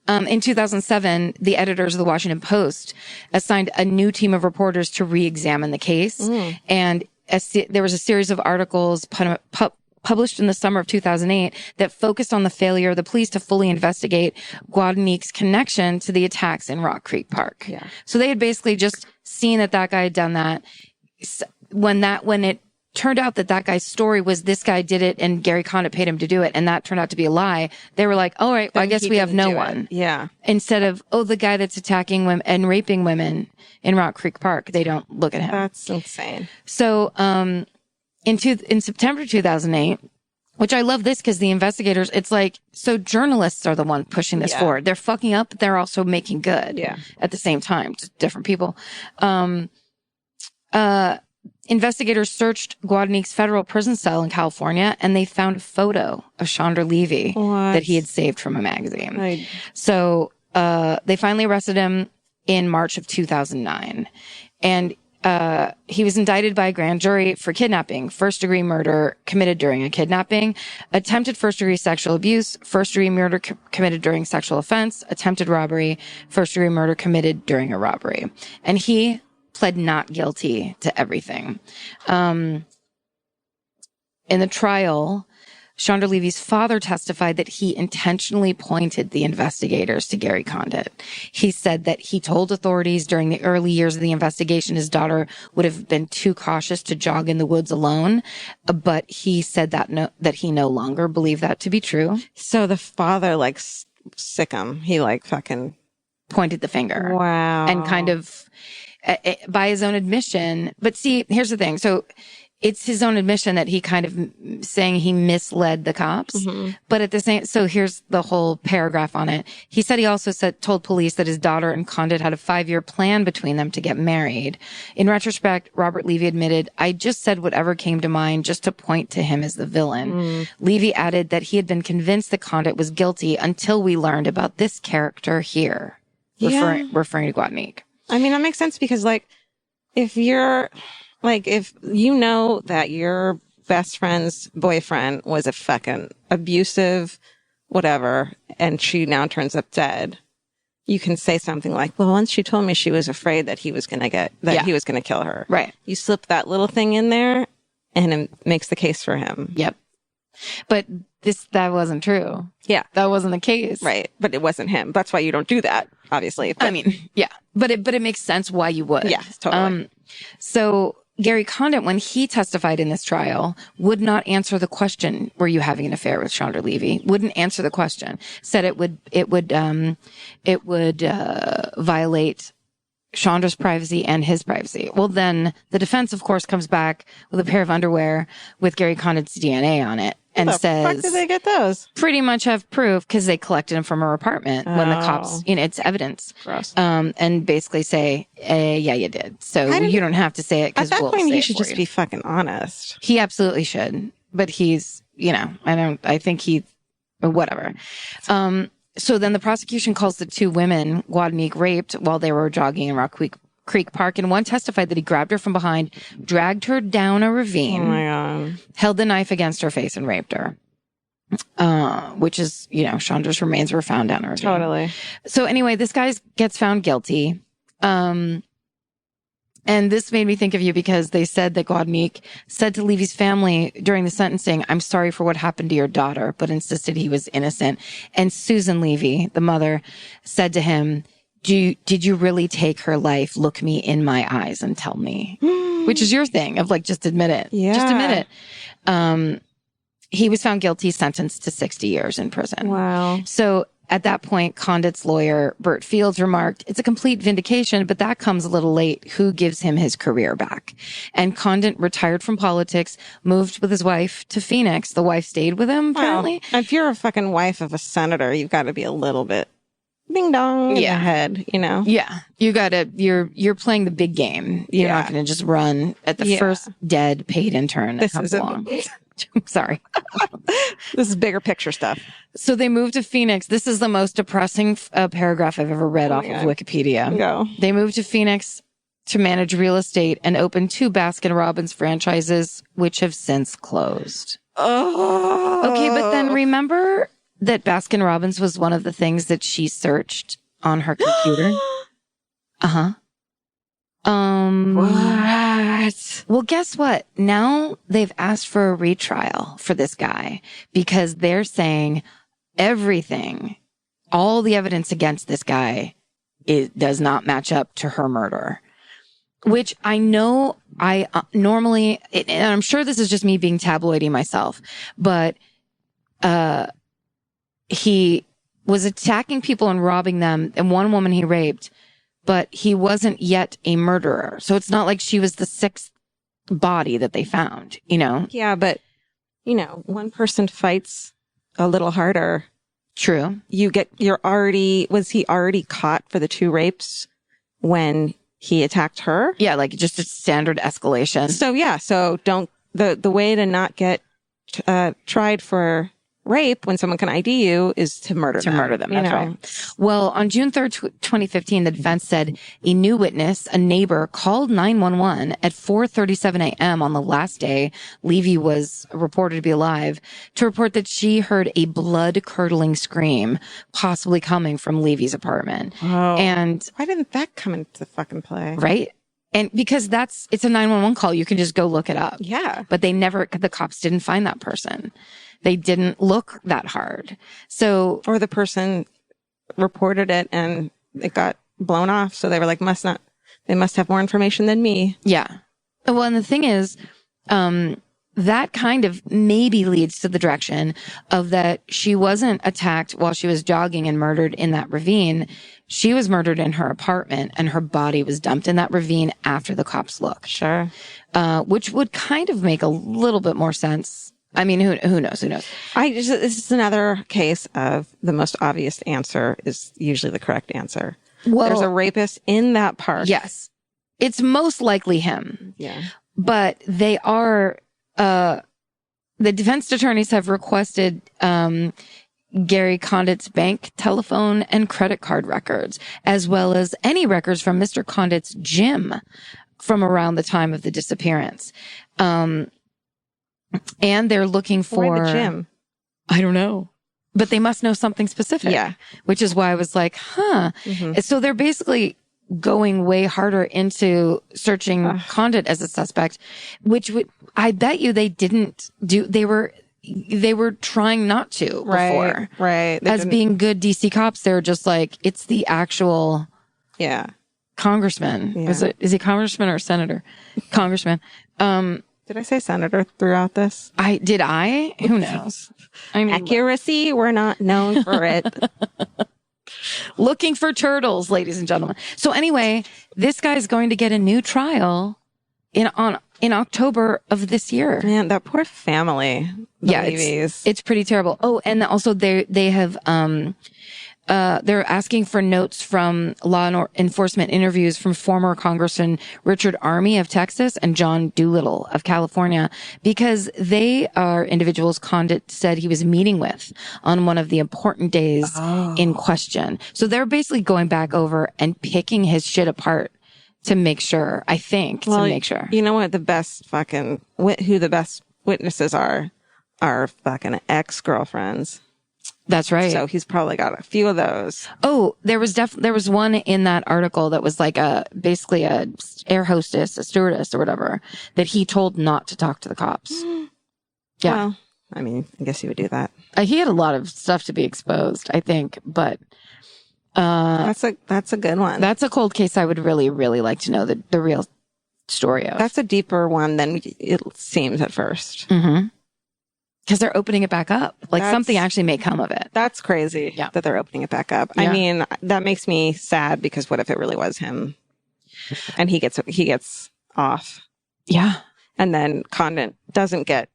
In 2007, the editors of the Washington Post assigned a new team of reporters to re-examine the case. And there was a series of articles published in the summer of 2008 that focused on the failure of the police to fully investigate Guadagnique's connection to the attacks in Rock Creek Park. Yeah. So they had basically just seen that guy had done that. When it turned out that guy's story was this guy did it and Gary Conant paid him to do it, and that turned out to be a lie, they were like, all right, well, I guess we have no one. Yeah. Instead of, the guy that's attacking women and raping women in Rock Creek Park, they don't look at him. That's insane. So, in September 2008, which I love this because the investigators, it's like, so journalists are the one pushing this forward. They're fucking up, but they're also making good. Yeah. At the same time, just different people. Investigators searched Guadagnique's federal prison cell in California, and they found a photo of Chandra Levy that he had saved from a magazine. So they finally arrested him in March of 2009. And he was indicted by a grand jury for kidnapping, first-degree murder committed during a kidnapping, attempted first-degree sexual abuse, first-degree murder committed during sexual offense, attempted robbery, first-degree murder committed during a robbery. And he pled not guilty to everything. In the trial, Chandra Levy's father testified that he intentionally pointed the investigators to Gary Condit. He said that he told authorities during the early years of the investigation his daughter would have been too cautious to jog in the woods alone, but he said that he no longer believed that to be true. So the father, like, sick him. He, like, fucking pointed the finger. Wow. And kind of, by his own admission. But see, here's the thing. So it's his own admission that he kind of saying he misled the cops. Mm-hmm. But at the same, so here's the whole paragraph on it. He said he also told police that his daughter and Condit had a 5-year plan between them to get married. In retrospect, Robert Levy admitted, I just said whatever came to mind just to point to him as the villain. Levy added that he had been convinced that Condit was guilty until we learned about this character here. Referring to Guadagnique. I mean, that makes sense because, like, if you're, like, if you know that your best friend's boyfriend was a fucking abusive whatever, and she now turns up dead, you can say something like, well, once she told me she was afraid that he was going to he was going to kill her. Right. You slip that little thing in there, and it makes the case for him. Yep. But that wasn't true. Yeah. That wasn't the case. Right. But it wasn't him. That's why you don't do that, obviously. But, I mean, yeah. But it makes sense why you would. Yeah, totally. So Gary Condit, when he testified in this trial, would not answer the question, were you having an affair with Chandra Levy? Wouldn't answer the question. Said it would violate Chandra's privacy and his privacy. Well, then the defense, of course, comes back with a pair of underwear with Gary Condit's DNA on it and says, "Fuck, did they get those?" Pretty much have proof because they collected them from her apartment when the cops, it's evidence. Gross. And basically say, yeah, you did. So you don't have to say it because at that we'll point say he it should for just you. be fucking honest. He absolutely should, but he's, I think whatever. So then the prosecution calls the two women Guadagnique raped while they were jogging in Rock Creek Park, and one testified that he grabbed her from behind, dragged her down a ravine, Oh my God. held the knife against her face, and raped her. Which is, Chandra's remains were found down a ravine. Totally. So anyway, this guy gets found guilty. And this made me think of you because they said that Guadagnique said to Levy's family during the sentencing, I'm sorry for what happened to your daughter, but insisted he was innocent. And Susan Levy, the mother, said to him, did you really take her life? Look me in my eyes and tell me. Which is your thing of like, just admit it. Yeah. Just admit it. He was found guilty, sentenced to 60 years in prison. Wow. So at that point, Condit's lawyer, Bert Fields, remarked, it's a complete vindication, but that comes a little late. Who gives him his career back? And Condit retired from politics, moved with his wife to Phoenix. The wife stayed with him, apparently. Well, if you're a fucking wife of a senator, you've got to be a little bit ding dong in the head, Yeah. You're playing the big game. You're not going to just run at the first dead paid intern that comes along. Sorry. This is bigger picture stuff. So they moved to Phoenix. This is the most depressing paragraph I've ever read off of Wikipedia. Go. They moved to Phoenix to manage real estate and opened 2 Baskin-Robbins franchises, which have since closed. Oh. Okay, but then remember that Baskin-Robbins was one of the things that she searched on her computer? Uh-huh. What? Well, guess what? Now they've asked for a retrial for this guy because they're saying everything, all the evidence against this guy does not match up to her murder, which I know I normally, and I'm sure this is just me being tabloidy myself, but, he was attacking people and robbing them, and one woman he raped, but he wasn't yet a murderer. So it's not like she was the 6th body that they found, Yeah, but, one person fights a little harder. True. Was he already caught for the 2 rapes when he attacked her. Yeah, like just a standard escalation. So yeah, so don't the way to not get tried for rape when someone can ID you is to murder them. That's right. Well, on June 3rd, 2015, the defense said a new witness, a neighbor, called 911 at 4:37 a.m. on the last day Levy was reported to be alive to report that she heard a blood-curdling scream, possibly coming from Levy's apartment. Oh. And why didn't that come into fucking play? right? And because it's a 911 call, you can just go look it up. Yeah. But the cops didn't find that person. They didn't look that hard. So, or the person reported it and it got blown off. So they were like, they must have more information than me. yeah. Well, and the thing is, that kind of maybe leads to the direction of that she wasn't attacked while she was jogging and murdered in that ravine. She was murdered in her apartment and her body was dumped in that ravine after the cops looked. Sure. Which would kind of make a little bit more sense. I mean, who knows? This is another case of the most obvious answer is usually the correct answer. Well, there's a rapist in that park. Yes. It's most likely him. Yeah. But they are, the defense attorneys have requested, Gary Condit's bank, telephone, and credit card records, as well as any records from Mr. Condit's gym from around the time of the disappearance. And they're looking for Why the gym. I don't know, but they must know something specific. Yeah. Which is why I was like, Mm-hmm. So they're basically going way harder into searching Condit as a suspect, which I bet you they didn't do. They were trying not to before. Right. As being good DC cops, they're just like, it's the actual congressman. Yeah. Is he congressman or senator? Congressman. Did I say senator throughout this? Did I? Who knows? I mean, accuracy, we're not known for it. Looking for turtles, ladies and gentlemen. So anyway, this guy's going to get a new trial in October of this year. Man, that poor family. It's pretty terrible. Oh, and also they have they're asking for notes from law enforcement interviews from former Congressman Richard Armey of Texas and John Doolittle of California, because they are individuals Condit said he was meeting with on one of the important days in question. So they're basically going back over and picking his shit apart to make sure, I think, to make sure. You know what? The best fucking, who the best witnesses are fucking ex-girlfriends. That's right. So he's probably got a few of those. Oh, there was one in that article that was like basically a air hostess, a stewardess or whatever, that he told not to talk to the cops. Yeah. Well, I mean, I guess he would do that. He had a lot of stuff to be exposed, I think, but that's a good one. That's a cold case I would really, really like to know the real story of. That's a deeper one than it seems at first. Mm-hmm. Because they're opening it back up. Like something actually may come of it. That's crazy that they're opening it back up. Yeah. I mean, that makes me sad because what if it really was him and he gets off? Yeah. And then Condit doesn't get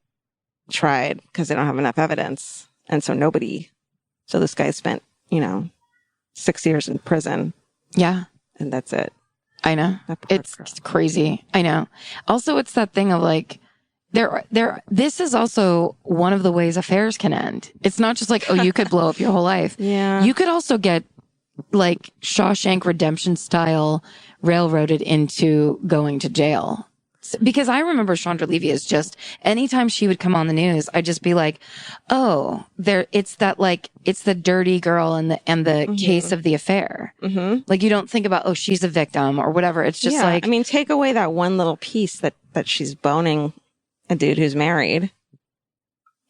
tried because they don't have enough evidence. And so this guy spent, 6 years in prison. Yeah. And that's it. I know. It's crazy. I know. Also, it's that thing of like, this is also one of the ways affairs can end. It's not just like, you could blow up your whole life. Yeah. You could also get like Shawshank Redemption style railroaded into going to jail. Because I remember Chandra Levy is just, anytime she would come on the news, I'd just be like, it's the dirty girl and the case of the affair. Mm-hmm. Like you don't think about, she's a victim or whatever. It's just like, I mean, take away that one little piece that she's boning a dude who's married.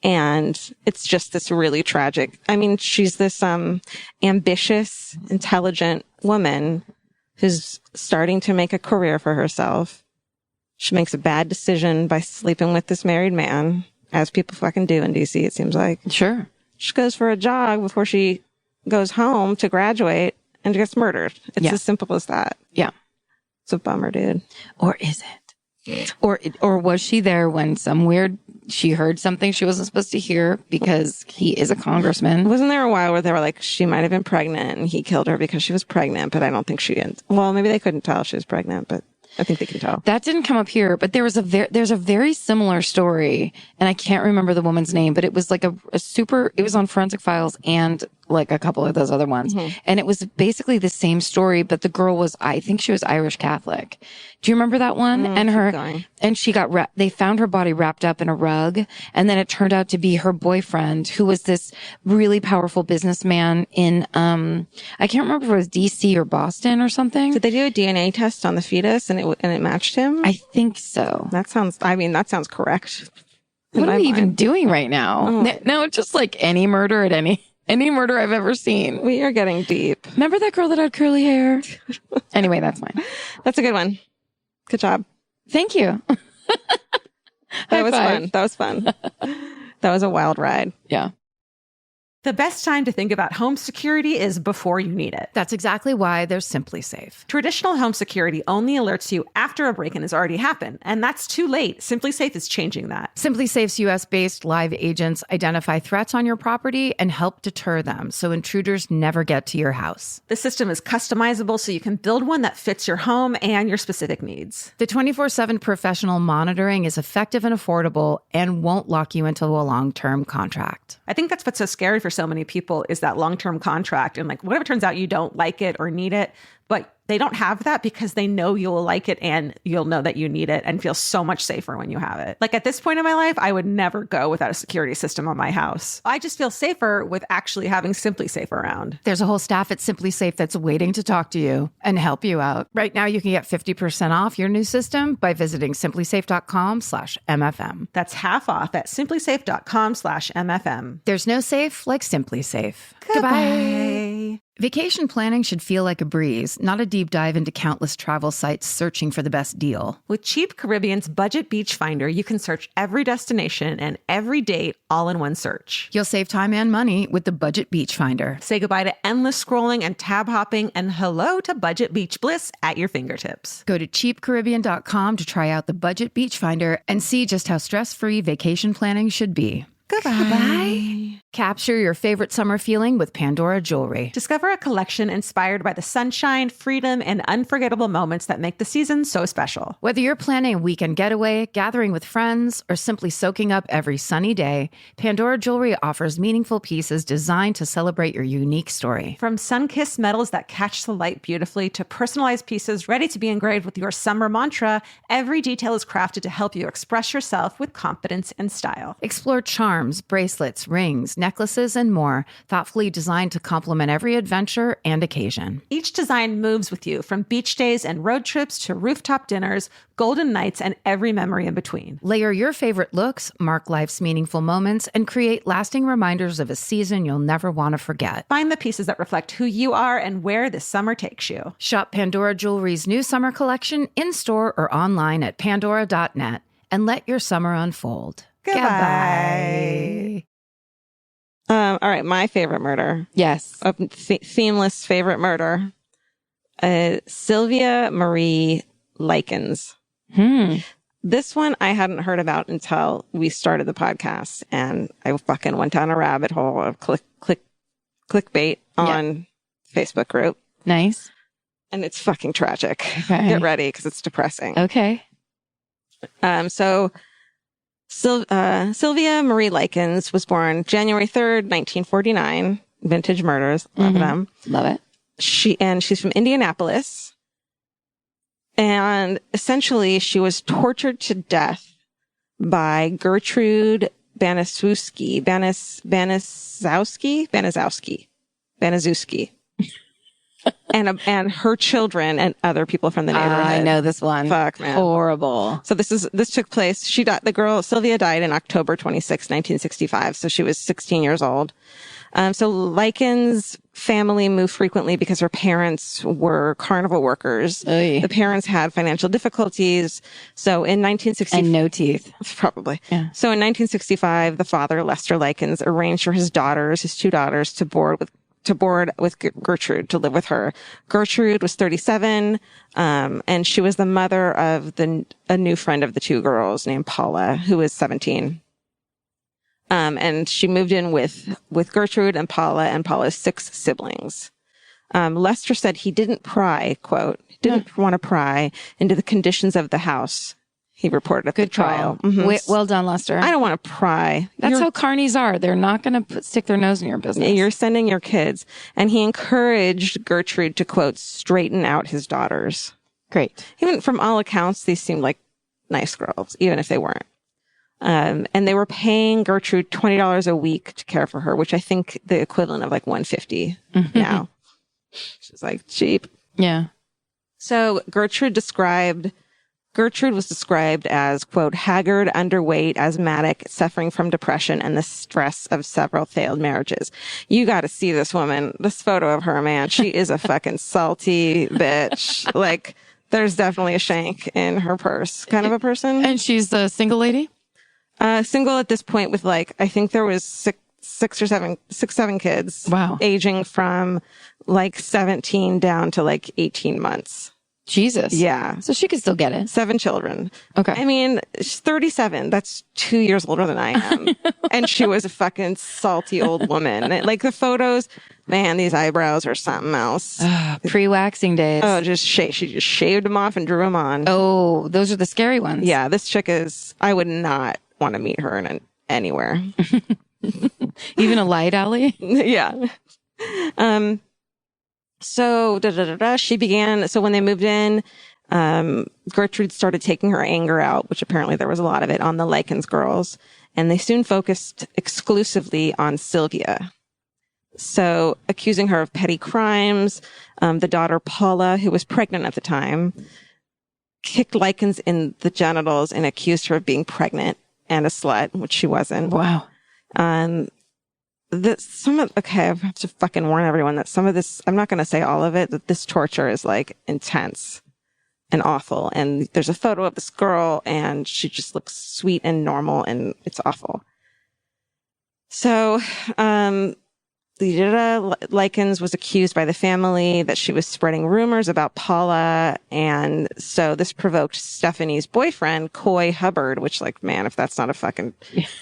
And it's just this really tragic. I mean, she's this ambitious, intelligent woman who's starting to make a career for herself. She makes a bad decision by sleeping with this married man, as people fucking do in DC, it seems like. Sure. She goes for a jog before she goes home to graduate and gets murdered. It's as simple as that. Yeah. It's a bummer, dude. Or is it? Or was she there when some weird she heard something she wasn't supposed to hear because he is a congressman. Wasn't there a while where they were like, she might have been pregnant and he killed her because she was pregnant, but I don't think she did. Well, maybe they couldn't tell she was pregnant, but I think they can tell. That didn't come up here, but there's a very similar story, and I can't remember the woman's name, but it was like it was on Forensic Files and like a couple of those other ones. Mm-hmm. And it was basically the same story, but the girl I think she was Irish Catholic. Do you remember that one? And she got, they found her body wrapped up in a rug. And then it turned out to be her boyfriend, who was this really powerful businessman in, I can't remember if it was DC or Boston or something. Did they do a DNA test on the fetus and it matched him? I think so. That sounds correct. What are we even doing right now? Oh. No, just like any murder at any murder I've ever seen. We are getting deep. Remember that girl that had curly hair? Anyway, that's mine. That's a good one. Good job. Thank you. That was fun. That was a wild ride. Yeah. The best time to think about home security is before you need it. That's exactly why there's Simply Safe. Traditional home security only alerts you after a break-in has already happened, and that's too late. Simply Safe is changing that. Simply Safe's US-based live agents identify threats on your property and help deter them so intruders never get to your house. The system is customizable so you can build one that fits your home and your specific needs. The 24/7 professional monitoring is effective and affordable and won't lock you into a long-term contract. I think that's what's so scary for so many people is that long-term contract. And like, whatever turns out you don't like it or need it, but they don't have that because they know you'll like it and you'll know that you need it and feel so much safer when you have it. Like at this point in my life, I would never go without a security system on my house. I just feel safer with actually having Simply Safe around. There's a whole staff at Simply Safe that's waiting to talk to you and help you out. Right now, you can get 50% off your new system by visiting simplysafe.com/MFM. That's half off at simplysafe.com/MFM. There's no safe like Simply Safe. Goodbye. Vacation planning should feel like a breeze, not a deep dive into countless travel sites searching for the best deal. With Cheap Caribbean's Budget Beach Finder, you can search every destination and every date all in one search. You'll save time and money with the Budget Beach Finder. Say goodbye to endless scrolling and tab hopping and hello to Budget Beach Bliss at your fingertips. Go to cheapcaribbean.com to try out the Budget Beach Finder and see just how stress-free vacation planning should be. Goodbye. Capture your favorite summer feeling with Pandora Jewelry. Discover a collection inspired by the sunshine, freedom, and unforgettable moments that make the season so special. Whether you're planning a weekend getaway, gathering with friends, or simply soaking up every sunny day, Pandora Jewelry offers meaningful pieces designed to celebrate your unique story. From sun-kissed metals that catch the light beautifully to personalized pieces ready to be engraved with your summer mantra, every detail is crafted to help you express yourself with confidence and style. Explore charms, bracelets, rings, necklaces, and more, thoughtfully designed to complement every adventure and occasion. Each design moves with you, from beach days and road trips to rooftop dinners, golden nights, and every memory in between. Layer your favorite looks, mark life's meaningful moments, and create lasting reminders of a season you'll never want to forget. Find the pieces that reflect who you are and where this summer takes you. Shop Pandora Jewelry's new summer collection in-store or online at pandora.net and let your summer unfold. Goodbye. All right, my favorite murder. Yes. A themeless favorite murder. Sylvia Marie Likens. This one I hadn't heard about until we started the podcast, and I fucking went down a rabbit hole of clickbait on Facebook group. Nice. And it's fucking tragic. Okay. Get ready because it's depressing. Okay. Sylvia Marie Likens was born January 3rd, 1949. Vintage murders. Love them. Love it. She's from Indianapolis. And essentially she was tortured to death by Gertrude Banaszewski. and her children and other people from the neighborhood. I know this one. Fuck, man. Horrible. So this took place. Sylvia died in October 26, 1965. So she was 16 years old. So Likens' family moved frequently because her parents were carnival workers. Oy. The parents had financial difficulties. So in 1960 and no teeth. Probably. Yeah. So in 1965, the father, Lester Likens, arranged for his two daughters to board with Gertrude, to live with her. Gertrude was 37, and she was the mother of a new friend of the two girls named Paula, who was 17. And she moved in with Gertrude and Paula's 6 siblings. Lester said he didn't pry, quote, didn't want to pry into the conditions of the house. He reported at the trial. Well done, Lester. I don't want to pry. That's how carnies are. They're not going to stick their nose in your business. You're sending your kids. And he encouraged Gertrude to, quote, straighten out his daughters. Great. Even from all accounts, these seemed like nice girls, even if they weren't. And they were paying Gertrude $20 a week to care for her, which I think the equivalent of like $150 now. She's like cheap. Yeah. So Gertrude was described as, quote, haggard, underweight, asthmatic, suffering from depression and the stress of several failed marriages. You got to see this woman, this photo of her, man. She is a fucking salty bitch. Like, there's definitely a shank in her purse kind of a person. And she's the single lady? Single at this point with like, I think there was seven kids. Wow. Aging from like 17 down to like 18 months. Jesus. Yeah. So she could still get it. 7 children. Okay. I mean, she's 37. That's 2 years older than I am. And she was a fucking salty old woman. Like the photos, man, these eyebrows are something else. Pre-waxing days. Oh, she just shaved them off and drew them on. Oh, those are the scary ones. Yeah, this chick I would not want to meet her anywhere. Even a light alley? Yeah. So when they moved in, Gertrude started taking her anger out, which apparently there was a lot of it, on the Likens girls. And they soon focused exclusively on Sylvia. So accusing her of petty crimes, the daughter Paula, who was pregnant at the time, kicked Likens in the genitals and accused her of being pregnant and a slut, which she wasn't. Wow. I have to fucking warn everyone that some of this, I'm not going to say all of it, that this torture is like intense and awful. And there's a photo of this girl and she just looks sweet and normal and it's awful. So, Likens was accused by the family that she was spreading rumors about Paula. And so this provoked Stephanie's boyfriend, Coy Hubbard, which, like, man, if that's not a fucking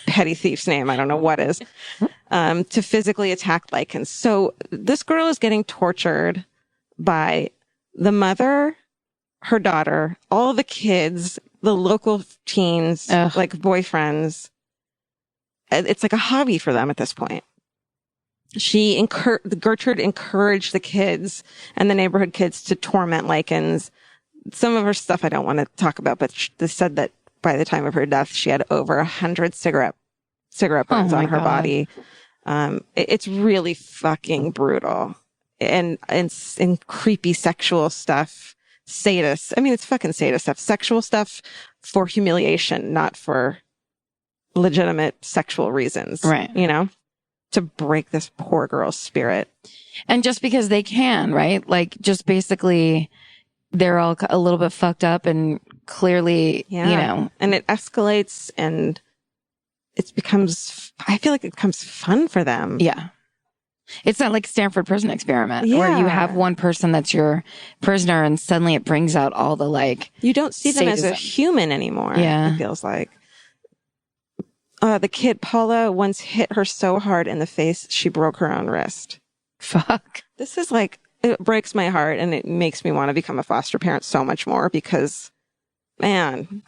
petty thief's name, I don't know what is, to physically attack Likens. So this girl is getting tortured by the mother, her daughter, all the kids, the local teens, like boyfriends. It's like a hobby for them at this point. Gertrude encouraged the kids and the neighborhood kids to torment Likens. Some of her stuff I don't want to talk about, but they said that by the time of her death, she had over 100 cigarette burns on her body. It's really fucking brutal and creepy sexual stuff. Sadist. I mean, it's fucking sadist stuff. Sexual stuff for humiliation, not for legitimate sexual reasons. Right. You know? To break this poor girl's spirit. And just because they can, right? Like, just basically, they're all a little bit fucked up and clearly, you know. And it escalates and I feel like it becomes fun for them. Yeah. It's not like Stanford Prison Experiment where you have one person that's your prisoner and suddenly it brings out all the like. You don't see them as a human anymore. Yeah. It feels like. The kid, Paula, once hit her so hard in the face, she broke her own wrist. Fuck. This is like, it breaks my heart and it makes me want to become a foster parent so much more because, man,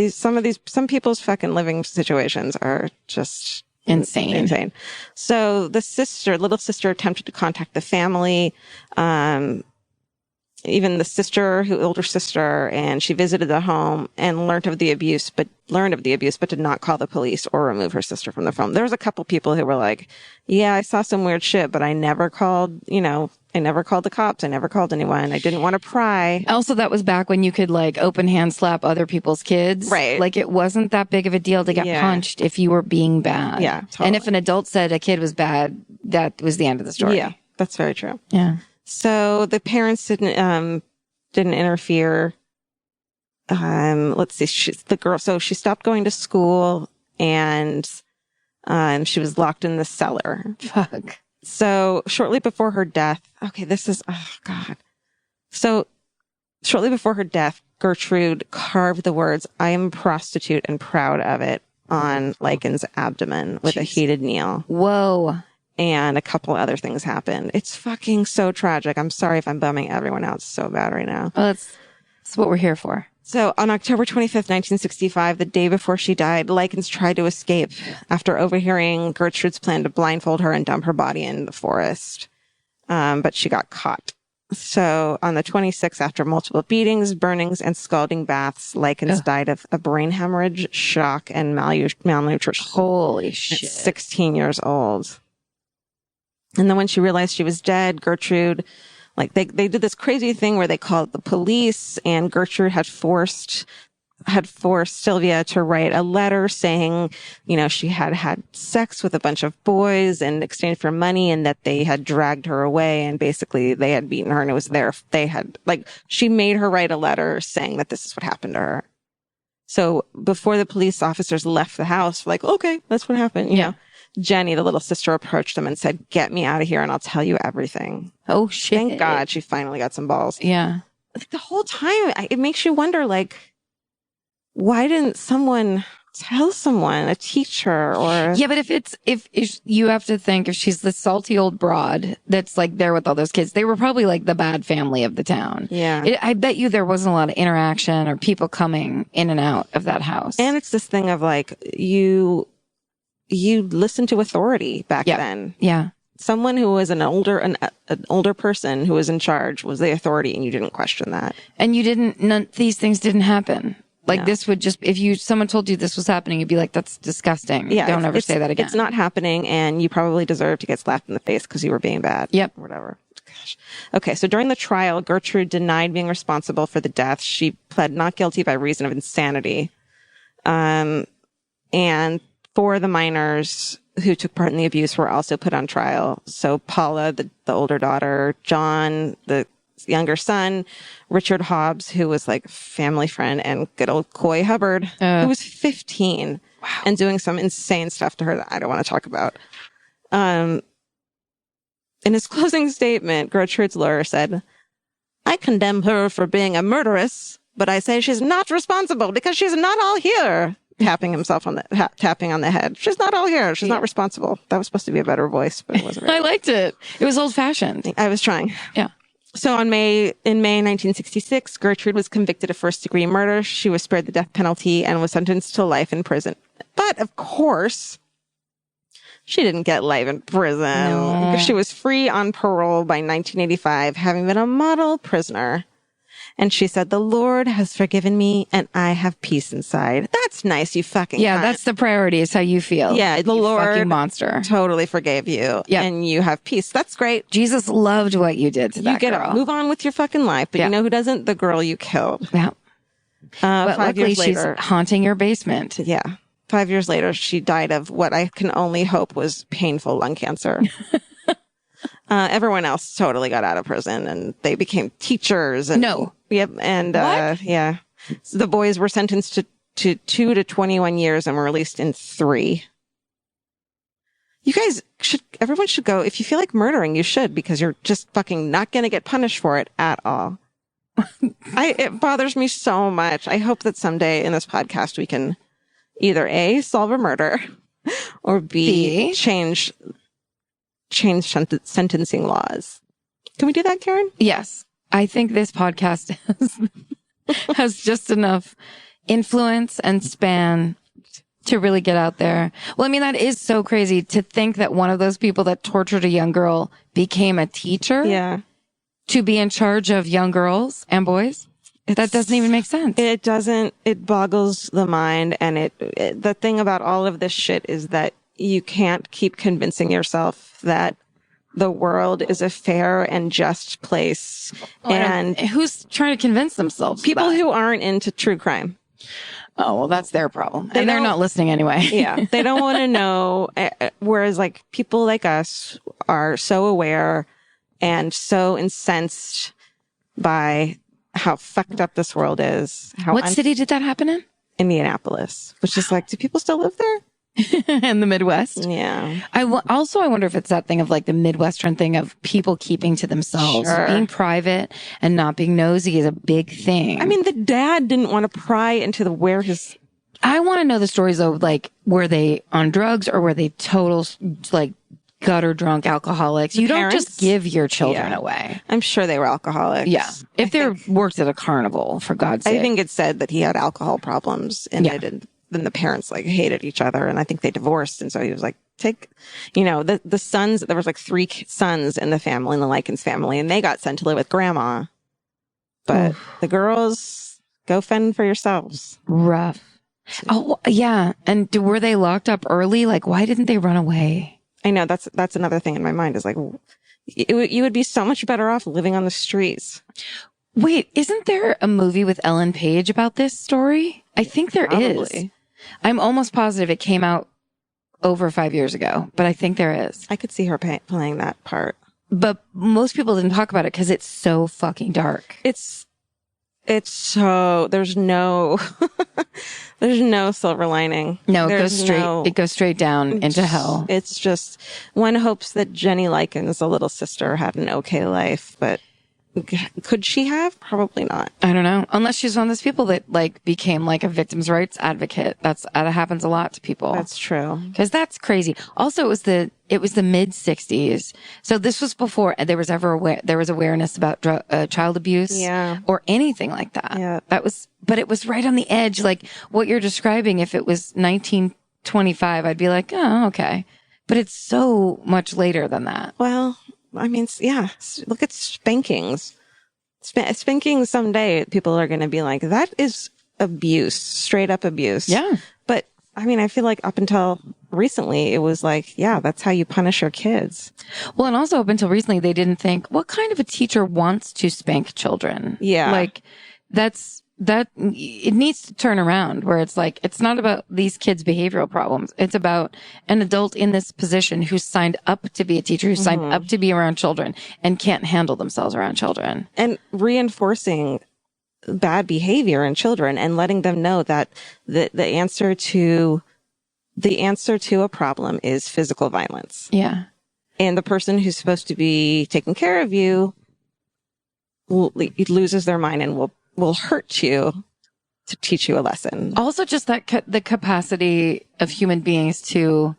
some people's fucking living situations are just insane. So the little sister attempted to contact the family. Even the older sister, and she visited the home and learned of the abuse, but did not call the police or remove her sister from the phone. There was a couple people who were like, yeah, I saw some weird shit, but I never called, I never called the cops. I never called anyone. I didn't want to pry. Also, that was back when you could like open hand slap other people's kids. Right. Like it wasn't that big of a deal to get punched if you were being bad. Yeah. Totally. And if an adult said a kid was bad, that was the end of the story. Yeah. That's very true. Yeah. So the parents didn't interfere. Let's see. So she stopped going to school and she was locked in the cellar. Fuck. So shortly before her death, So shortly before her death, Gertrude carved the words, "I am a prostitute and proud of it," on Likens' abdomen with a heated needle. Whoa. And a couple other things happened. It's fucking so tragic. I'm sorry if I'm bumming everyone out so bad right now. Well, that's what we're here for. So on October 25th, 1965, the day before she died, Likens tried to escape after overhearing Gertrude's plan to blindfold her and dump her body in the forest. But she got caught. So on the 26th, after multiple beatings, burnings, and scalding baths, Likens died of a brain hemorrhage, shock, and malnutrition. Holy shit. At 16 years old. And then when she realized she was dead, Gertrude, like they did this crazy thing where they called the police, and Gertrude had forced Sylvia to write a letter saying, you know, she had had sex with a bunch of boys in exchange for money, and that they had dragged her away, and basically they had beaten her, and it was she made her write a letter saying that this is what happened to her. So before the police officers left the house, like, okay, that's what happened. You know, Jenny, the little sister, approached them and said, "Get me out of here and I'll tell you everything." Oh shit. Thank God she finally got some balls. Yeah. Like, the whole time it makes you wonder, like, why didn't someone tell someone, a teacher or... Yeah, but if you have to think, if she's the salty old broad that's like there with all those kids, they were probably like the bad family of the town. Yeah. I bet you there wasn't a lot of interaction or people coming in and out of that house. And it's this thing of like, you listen to authority back then. Yeah. Someone who was an older person who was in charge was the authority, and you didn't question that. And these things didn't happen. Like this would just, if someone told you this was happening, you'd be like, that's disgusting. Yeah, Don't ever say that again. It's not happening, and you probably deserve to get slapped in the face because you were being bad. Yep. Or whatever. Gosh. Okay, so during the trial, Gertrude denied being responsible for the death. She pled not guilty by reason of insanity. And 4 of the minors who took part in the abuse were also put on trial. So Paula, the older daughter, John, the younger son, Richard Hobbs, who was like family friend, and good old Coy Hubbard, who was 15 and doing some insane stuff to her that I don't want to talk about. In his closing statement, Gertrude's lawyer said, "I condemn her for being a murderess, but I say she's not responsible because she's not all here." Tapping himself on the head. She's not all here. She's not responsible. That was supposed to be a better voice, but it wasn't. Really. I liked it. It was old fashioned. I was trying. Yeah. So in May 1966, Gertrude was convicted of first-degree murder. She was spared the death penalty and was sentenced to life in prison. But of course, she didn't get life in prison. No. She was free on parole by 1985, having been a model prisoner. And she said, "The Lord has forgiven me and I have peace inside." That's nice, you fucking cunt. That's the priority, is how you feel. Yeah, the Lord fucking monster totally forgave you. Yep. And you have peace. That's great. Jesus loved what you did to that girl. You get to move on with your fucking life. But you know who doesn't? The girl you killed. Yeah. But 5 years later, she's haunting your basement. Yeah. 5 years later, she died of what I can only hope was painful lung cancer. Everyone else totally got out of prison and they became teachers. And, no. Yep. And, yeah. So the boys were sentenced to 2 to 21 years and were released in 3. You guys everyone should go. If you feel like murdering, you should, because you're just fucking not going to get punished for it at all. It bothers me so much. I hope that someday in this podcast we can either A, solve a murder, or B, change sentencing laws. Can we do that, Karen? Yes. I think this podcast has just enough influence and span to really get out there. Well, I mean, that is so crazy to think that one of those people that tortured a young girl became a teacher. Yeah. To be in charge of young girls and boys. That doesn't even make sense. It doesn't. It boggles the mind. And the thing about all of this shit is that you can't keep convincing yourself that the world is a fair and just place. And who's trying to convince themselves? People who aren't into true crime. Oh, well, that's their problem. And they're not listening anyway. Yeah. They don't want to know. Whereas like people like us are so aware and so incensed by how fucked up this world is. What city did that happen in? Indianapolis, which is like, do people still live there? In the Midwest? Yeah. I wonder if it's that thing of like the Midwestern thing of people keeping to themselves. Sure. Being private and not being nosy is a big thing. I mean, the dad didn't want to pry into where his I want to know the stories of like, were they on drugs or were they total like gutter drunk alcoholics? You don't just give your children away. I'm sure they were alcoholics. Yeah. If they worked at a carnival, for God's sake. I think it said that he had alcohol problems and then the parents like hated each other. And I think they divorced. And so he was like, the sons, there was like 3 sons in the family, in the Likens family, and they got sent to live with grandma. But the girls, go fend for yourselves. Rough. Oh, yeah. And were they locked up early? Like, why didn't they run away? I know that's another thing in my mind is like, you would be so much better off living on the streets. Wait, isn't there a movie with Ellen Page about this story? I think there is. I'm almost positive it came out over 5 years ago, but I think there is. I could see her playing that part. But most people didn't talk about it because it's so fucking dark. It's so, there's no silver lining. No, it goes straight down into hell. It's just, one hopes that Jenny Likens, the little sister, had an okay life, but could she have? Probably not. I don't know. Unless she's one of those people that like became like a victim's rights advocate. That happens a lot to people. That's true. Because that's crazy. Also, it was the mid 60s. So this was before there was awareness about child abuse or anything like that. Yeah. But it was right on the edge. Like what you're describing, if it was 1925, I'd be like, oh, okay. But it's so much later than that. Well, I mean, yeah, look at spankings. Spankings someday, people are going to be like, that is abuse, straight up abuse. Yeah. But I mean, I feel like up until recently, it was like, yeah, that's how you punish your kids. Well, and also up until recently, they didn't think, what kind of a teacher wants to spank children? Yeah. Like it needs to turn around where it's like, it's not about these kids' behavioral problems. It's about an adult in this position who's signed up to be a teacher, who's signed up to be around children and can't handle themselves around children. And reinforcing bad behavior in children and letting them know that the answer to a problem is physical violence. Yeah. And the person who's supposed to be taking care of you loses their mind and will hurt you to teach you a lesson. Also, just that the capacity of human beings to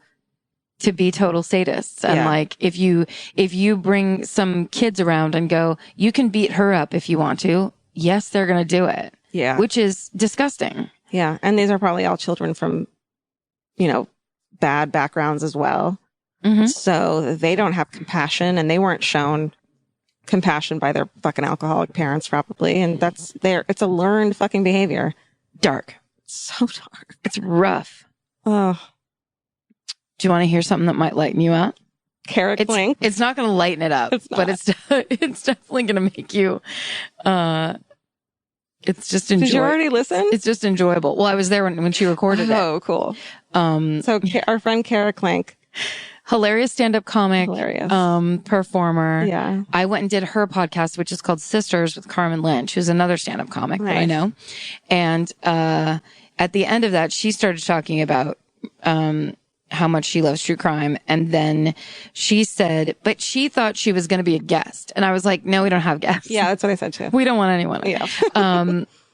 be total sadists. And like, if you bring some kids around and go, you can beat her up if you want to. Yes, they're going to do it. Yeah. Which is disgusting. Yeah. And these are probably all children from, bad backgrounds as well. Mm-hmm. So they don't have compassion and they weren't shown compassion by their fucking alcoholic parents probably. And it's a learned fucking behavior. Dark. So dark. It's rough. Oh. Do you want to hear something that might lighten you up? Kara Klenk. It's not going to lighten it up, but it's definitely going to make you, it's just enjoyable. Did you already listen? It's just enjoyable. Well, I was there when she recorded it. Oh, cool. So our friend Kara Klenk, hilarious stand-up comic, performer. Yeah. I went and did her podcast, which is called Sisters with Carmen Lynch, who's another stand-up comic that I know. And, at the end of that, she started talking about, how much she loves true crime. And then she said, but she thought she was going to be a guest. And I was like, no, we don't have guests. Yeah, that's what I said too. We don't want anyone. Yeah.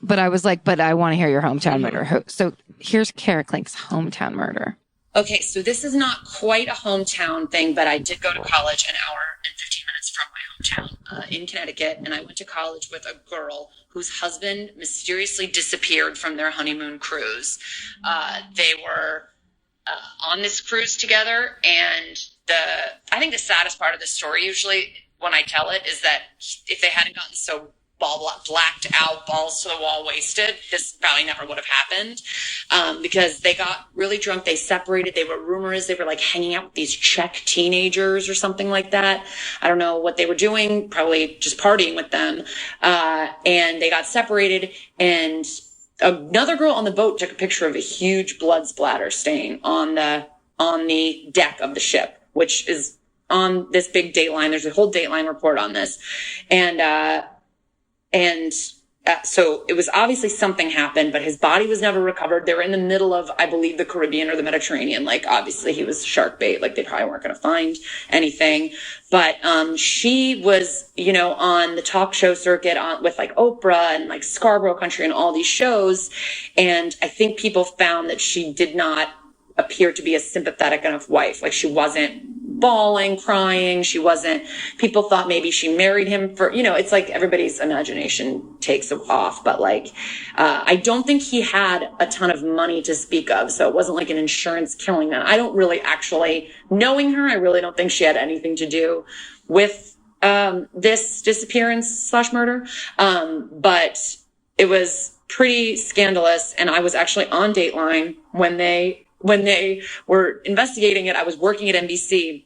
But I was like, but I want to hear your hometown murder. So here's Kara Klenk's hometown murder. Okay, so this is not quite a hometown thing, but I did go to college an hour and 15 minutes from my hometown in Connecticut. And I went to college with a girl whose husband mysteriously disappeared from their honeymoon cruise. They were on this cruise together, and I think the saddest part of the story usually when I tell it is that if they hadn't gotten so blacked out, balls to the wall, wasted, this probably never would have happened, because they got really drunk. They separated. Rumors they were like hanging out with these Czech teenagers or something like that. I don't know what they were doing, probably just partying with them, and they got separated, and another girl on the boat took a picture of a huge blood splatter stain on the deck of the ship, which is on this big Dateline. There's a whole Dateline report on this. And so it was obviously something happened, but his body was never recovered. They were in the middle of, I believe, the Caribbean or the Mediterranean. Like, obviously he was shark bait. Like, they probably weren't going to find anything. But, she was, you know, on the talk show circuit with like Oprah and like Scarborough Country and all these shows. And I think people found that she did not appear to be a sympathetic enough wife. Like, she wasn't bawling, crying. People thought maybe she married him for, you know, it's like everybody's imagination takes off. But like, I don't think he had a ton of money to speak of. So it wasn't like an insurance killing man. I don't really actually, knowing her, I really don't think she had anything to do with, this disappearance / murder. But it was pretty scandalous. And I was actually on Dateline when they were investigating it. I was working at NBC.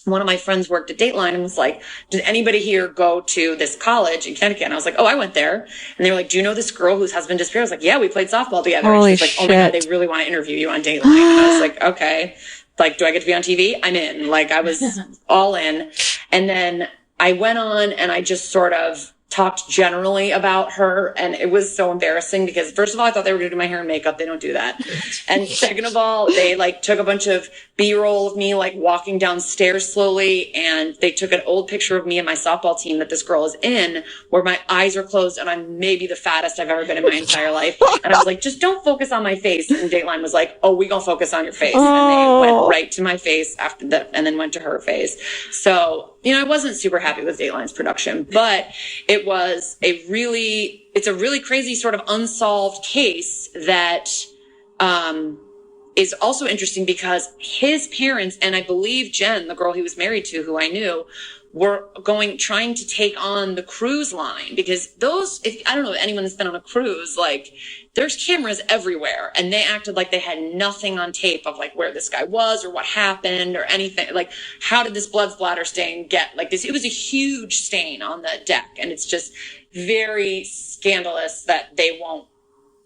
One of my friends worked at Dateline and was like, did anybody here go to this college in Connecticut? And I was like, oh, I went there. And they were like, do you know this girl whose husband disappeared? I was like, yeah, we played softball together. Holy and she's like, oh my God, they really want to interview you on Dateline. And I was like, okay. Like, do I get to be on TV? I'm in. Like, I was all in. And then I went on and I just sort of talked generally about her, and it was so embarrassing because first of all, I thought they were going to do my hair and makeup. They don't do that. And second of all, they like took a bunch of B-roll of me like walking downstairs slowly, and they took an old picture of me and my softball team that this girl is in where my eyes are closed and I'm maybe the fattest I've ever been in my entire life. And I was like, just don't focus on my face. And Dateline was like, oh, we gonna focus on your face. And they went right to my face after that and then went to her face. So, you know, I wasn't super happy with Dateline's production, but it's a really crazy sort of unsolved case that, is also interesting because his parents, and I believe Jen, the girl he was married to, who I knew, were trying to take on the cruise line because I don't know if anyone that's been on a cruise, like there's cameras everywhere, and they acted like they had nothing on tape of like where this guy was or what happened or anything. Like, how did this blood splatter stain get like this? It was a huge stain on the deck, and it's just very scandalous that they won't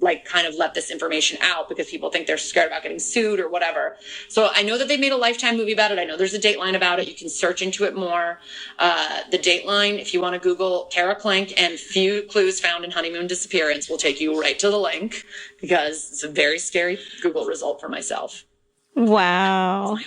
like kind of let this information out because people think they're scared about getting sued or whatever. So I know that they made a Lifetime movie about it. I know there's a Dateline about it. You can search into it more. The Dateline, if you want to Google Kara Klenk and few clues found in honeymoon disappearance, will take you right to the link because it's a very scary Google result for myself. Wow.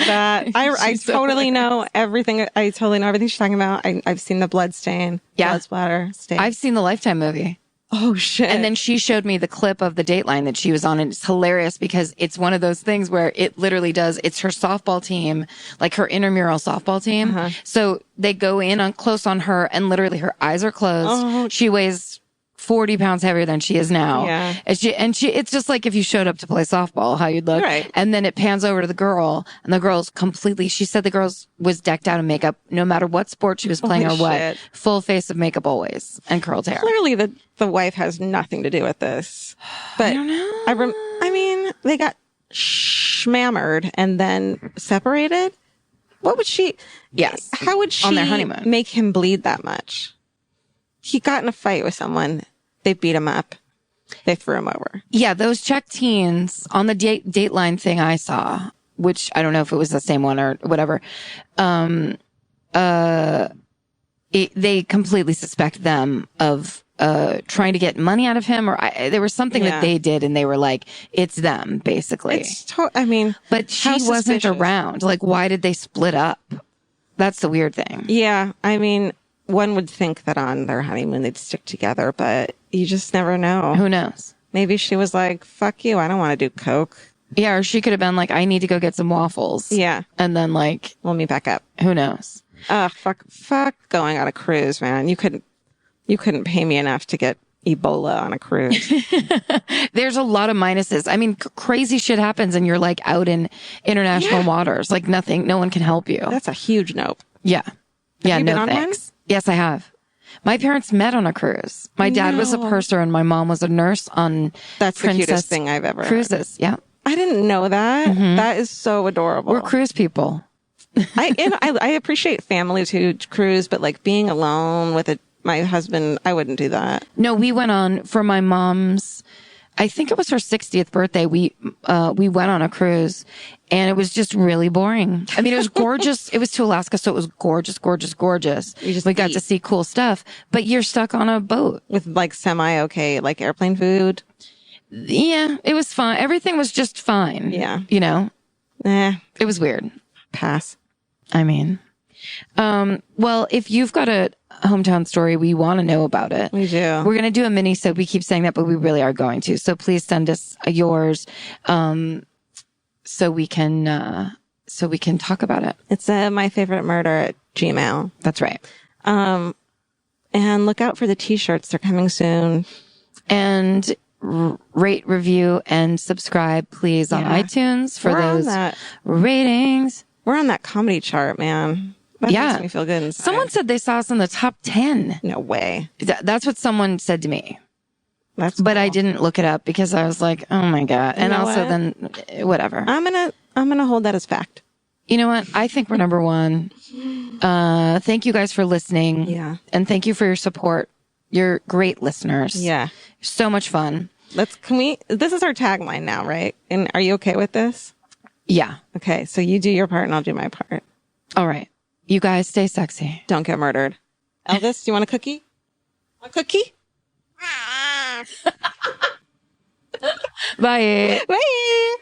That I totally know everything. I totally know everything she's talking about. I've seen the blood stain, blood splatter stain. I've seen the Lifetime movie. Oh, shit. And then she showed me the clip of the Dateline that she was on, and it's hilarious because it's one of those things where it literally it's her softball team, like her intramural softball team. Uh-huh. So they go in on close on her, and literally her eyes are closed. Oh. She weighs 40 pounds heavier than she is now. Yeah. It's just like if you showed up to play softball, how you'd look. Right. And then it pans over to the girl, and the girl's she said the girl was decked out in makeup no matter what sport she was playing or what. Full face of makeup always, and curled hair. Clearly the wife has nothing to do with this. But I don't know. I mean, they got schmammered and then separated. What would she? Yes. How would she on their honeymoon make him bleed that much? He got in a fight with someone. They beat him up. They threw him over. Yeah, those Czech teens on the Dateline thing I saw, which I don't know if it was the same one or whatever. They completely suspect them of trying to get money out of him, or there was something that they did, and they were like, "It's them," basically. But she wasn't around. Like, why did they split up? That's the weird thing. Yeah, I mean, one would think that on their honeymoon they'd stick together, but you just never know. Who knows? Maybe she was like, fuck you, I don't want to do coke. Yeah, or she could have been like, I need to go get some waffles. Yeah. And then like, we'll meet back up. Who knows? Fuck going on a cruise, man. You couldn't pay me enough to get Ebola on a cruise. There's a lot of minuses. I mean, crazy shit happens and you're like out in international waters. Like no one can help you. That's a huge nope. Yeah. Have you no been on thanks. One? Yes, I have. My parents met on a cruise. My dad was a purser and my mom was a nurse on That's the cutest thing I've ever cruises. Heard. Yeah. I didn't know that. Mm-hmm. That is so adorable. We're cruise people. I appreciate families who cruise, but like being alone with my husband, I wouldn't do that. No, we went on for my mom's I think it was her 60th birthday. We went on a cruise and it was just really boring. I mean, it was gorgeous. It was to Alaska. So it was gorgeous, gorgeous, gorgeous. We got to see cool stuff, but you're stuck on a boat with like semi-okay, like airplane food. Yeah, it was fine. Everything was just fine. Yeah. You know, it was weird. Pass. I mean, well, if you've got a hometown story, we want to know about it. We do. We're going to do a mini, so we keep saying that, but we really are going to. So please send us yours, so we can talk about it. It's my favorite murder at Gmail. That's right. And look out for the t-shirts. They're coming soon. And rate, review, and subscribe, please, on iTunes for those ratings. We're on that comedy chart, man. That makes me feel good inside. Someone said they saw us in the top 10. No way. That's what someone said to me. But cool. I didn't look it up because I was like, oh my God. And also then whatever. I'm gonna hold that as fact. You know what? I think we're number one. Thank you guys for listening. Yeah. And thank you for your support. You're great listeners. Yeah. So much fun. This is our tagline now, right? And are you okay with this? Yeah. Okay. So you do your part and I'll do my part. All right. You guys stay sexy. Don't get murdered. Elvis, do you want a cookie? A cookie? Bye. Bye.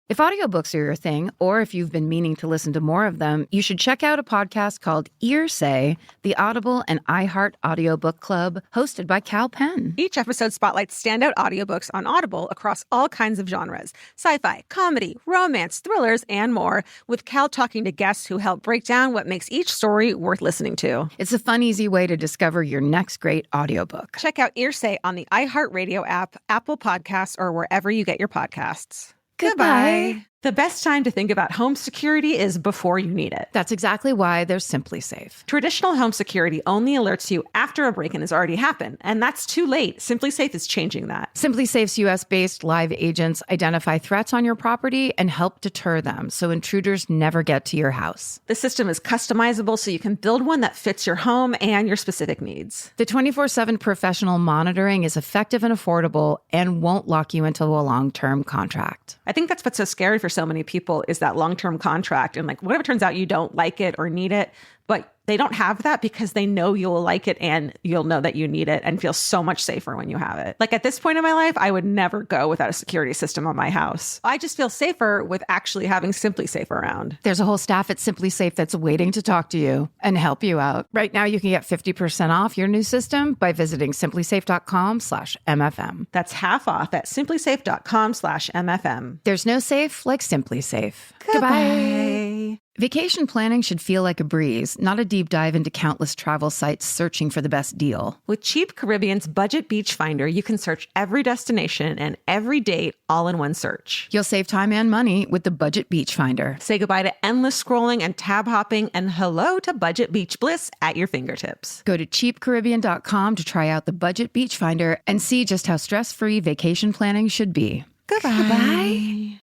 If audiobooks are your thing, or if you've been meaning to listen to more of them, you should check out a podcast called Earsay, the Audible and iHeart Audiobook Club, hosted by Cal Penn. Each episode spotlights standout audiobooks on Audible across all kinds of genres: sci-fi, comedy, romance, thrillers, and more, with Cal talking to guests who help break down what makes each story worth listening to. It's a fun, easy way to discover your next great audiobook. Check out Earsay on the iHeartRadio app, Apple Podcasts, or wherever you get your podcasts. Goodbye. The best time to think about home security is before you need it. That's exactly why there's Simply Safe. Traditional home security only alerts you after a break-in has already happened, and that's too late. Simply Safe is changing that. Simply Safe's US-based live agents identify threats on your property and help deter them so intruders never get to your house. The system is customizable so you can build one that fits your home and your specific needs. The 24/7 professional monitoring is effective and affordable and won't lock you into a long-term contract. I think that's what's so scary for so many people is that long-term contract. And like, what if it turns out you don't like it or need it, but they don't have that because they know you'll like it and you'll know that you need it and feel so much safer when you have it. Like at this point in my life, I would never go without a security system on my house. I just feel safer with actually having Simply Safe around. There's a whole staff at Simply Safe that's waiting to talk to you and help you out. Right now, you can get 50% off your new system by visiting simplysafe.com/MFM. That's half off at simplysafe.com/MFM. There's no safe like Simply Safe. Goodbye. Vacation planning should feel like a breeze, not a deep dive into countless travel sites searching for the best deal. With Cheap Caribbean's Budget Beach Finder, you can search every destination and every date all in one search. You'll save time and money with the Budget Beach Finder. Say goodbye to endless scrolling and tab hopping and hello to Budget Beach Bliss at your fingertips. Go to cheapcaribbean.com to try out the Budget Beach Finder and see just how stress-free vacation planning should be. Goodbye.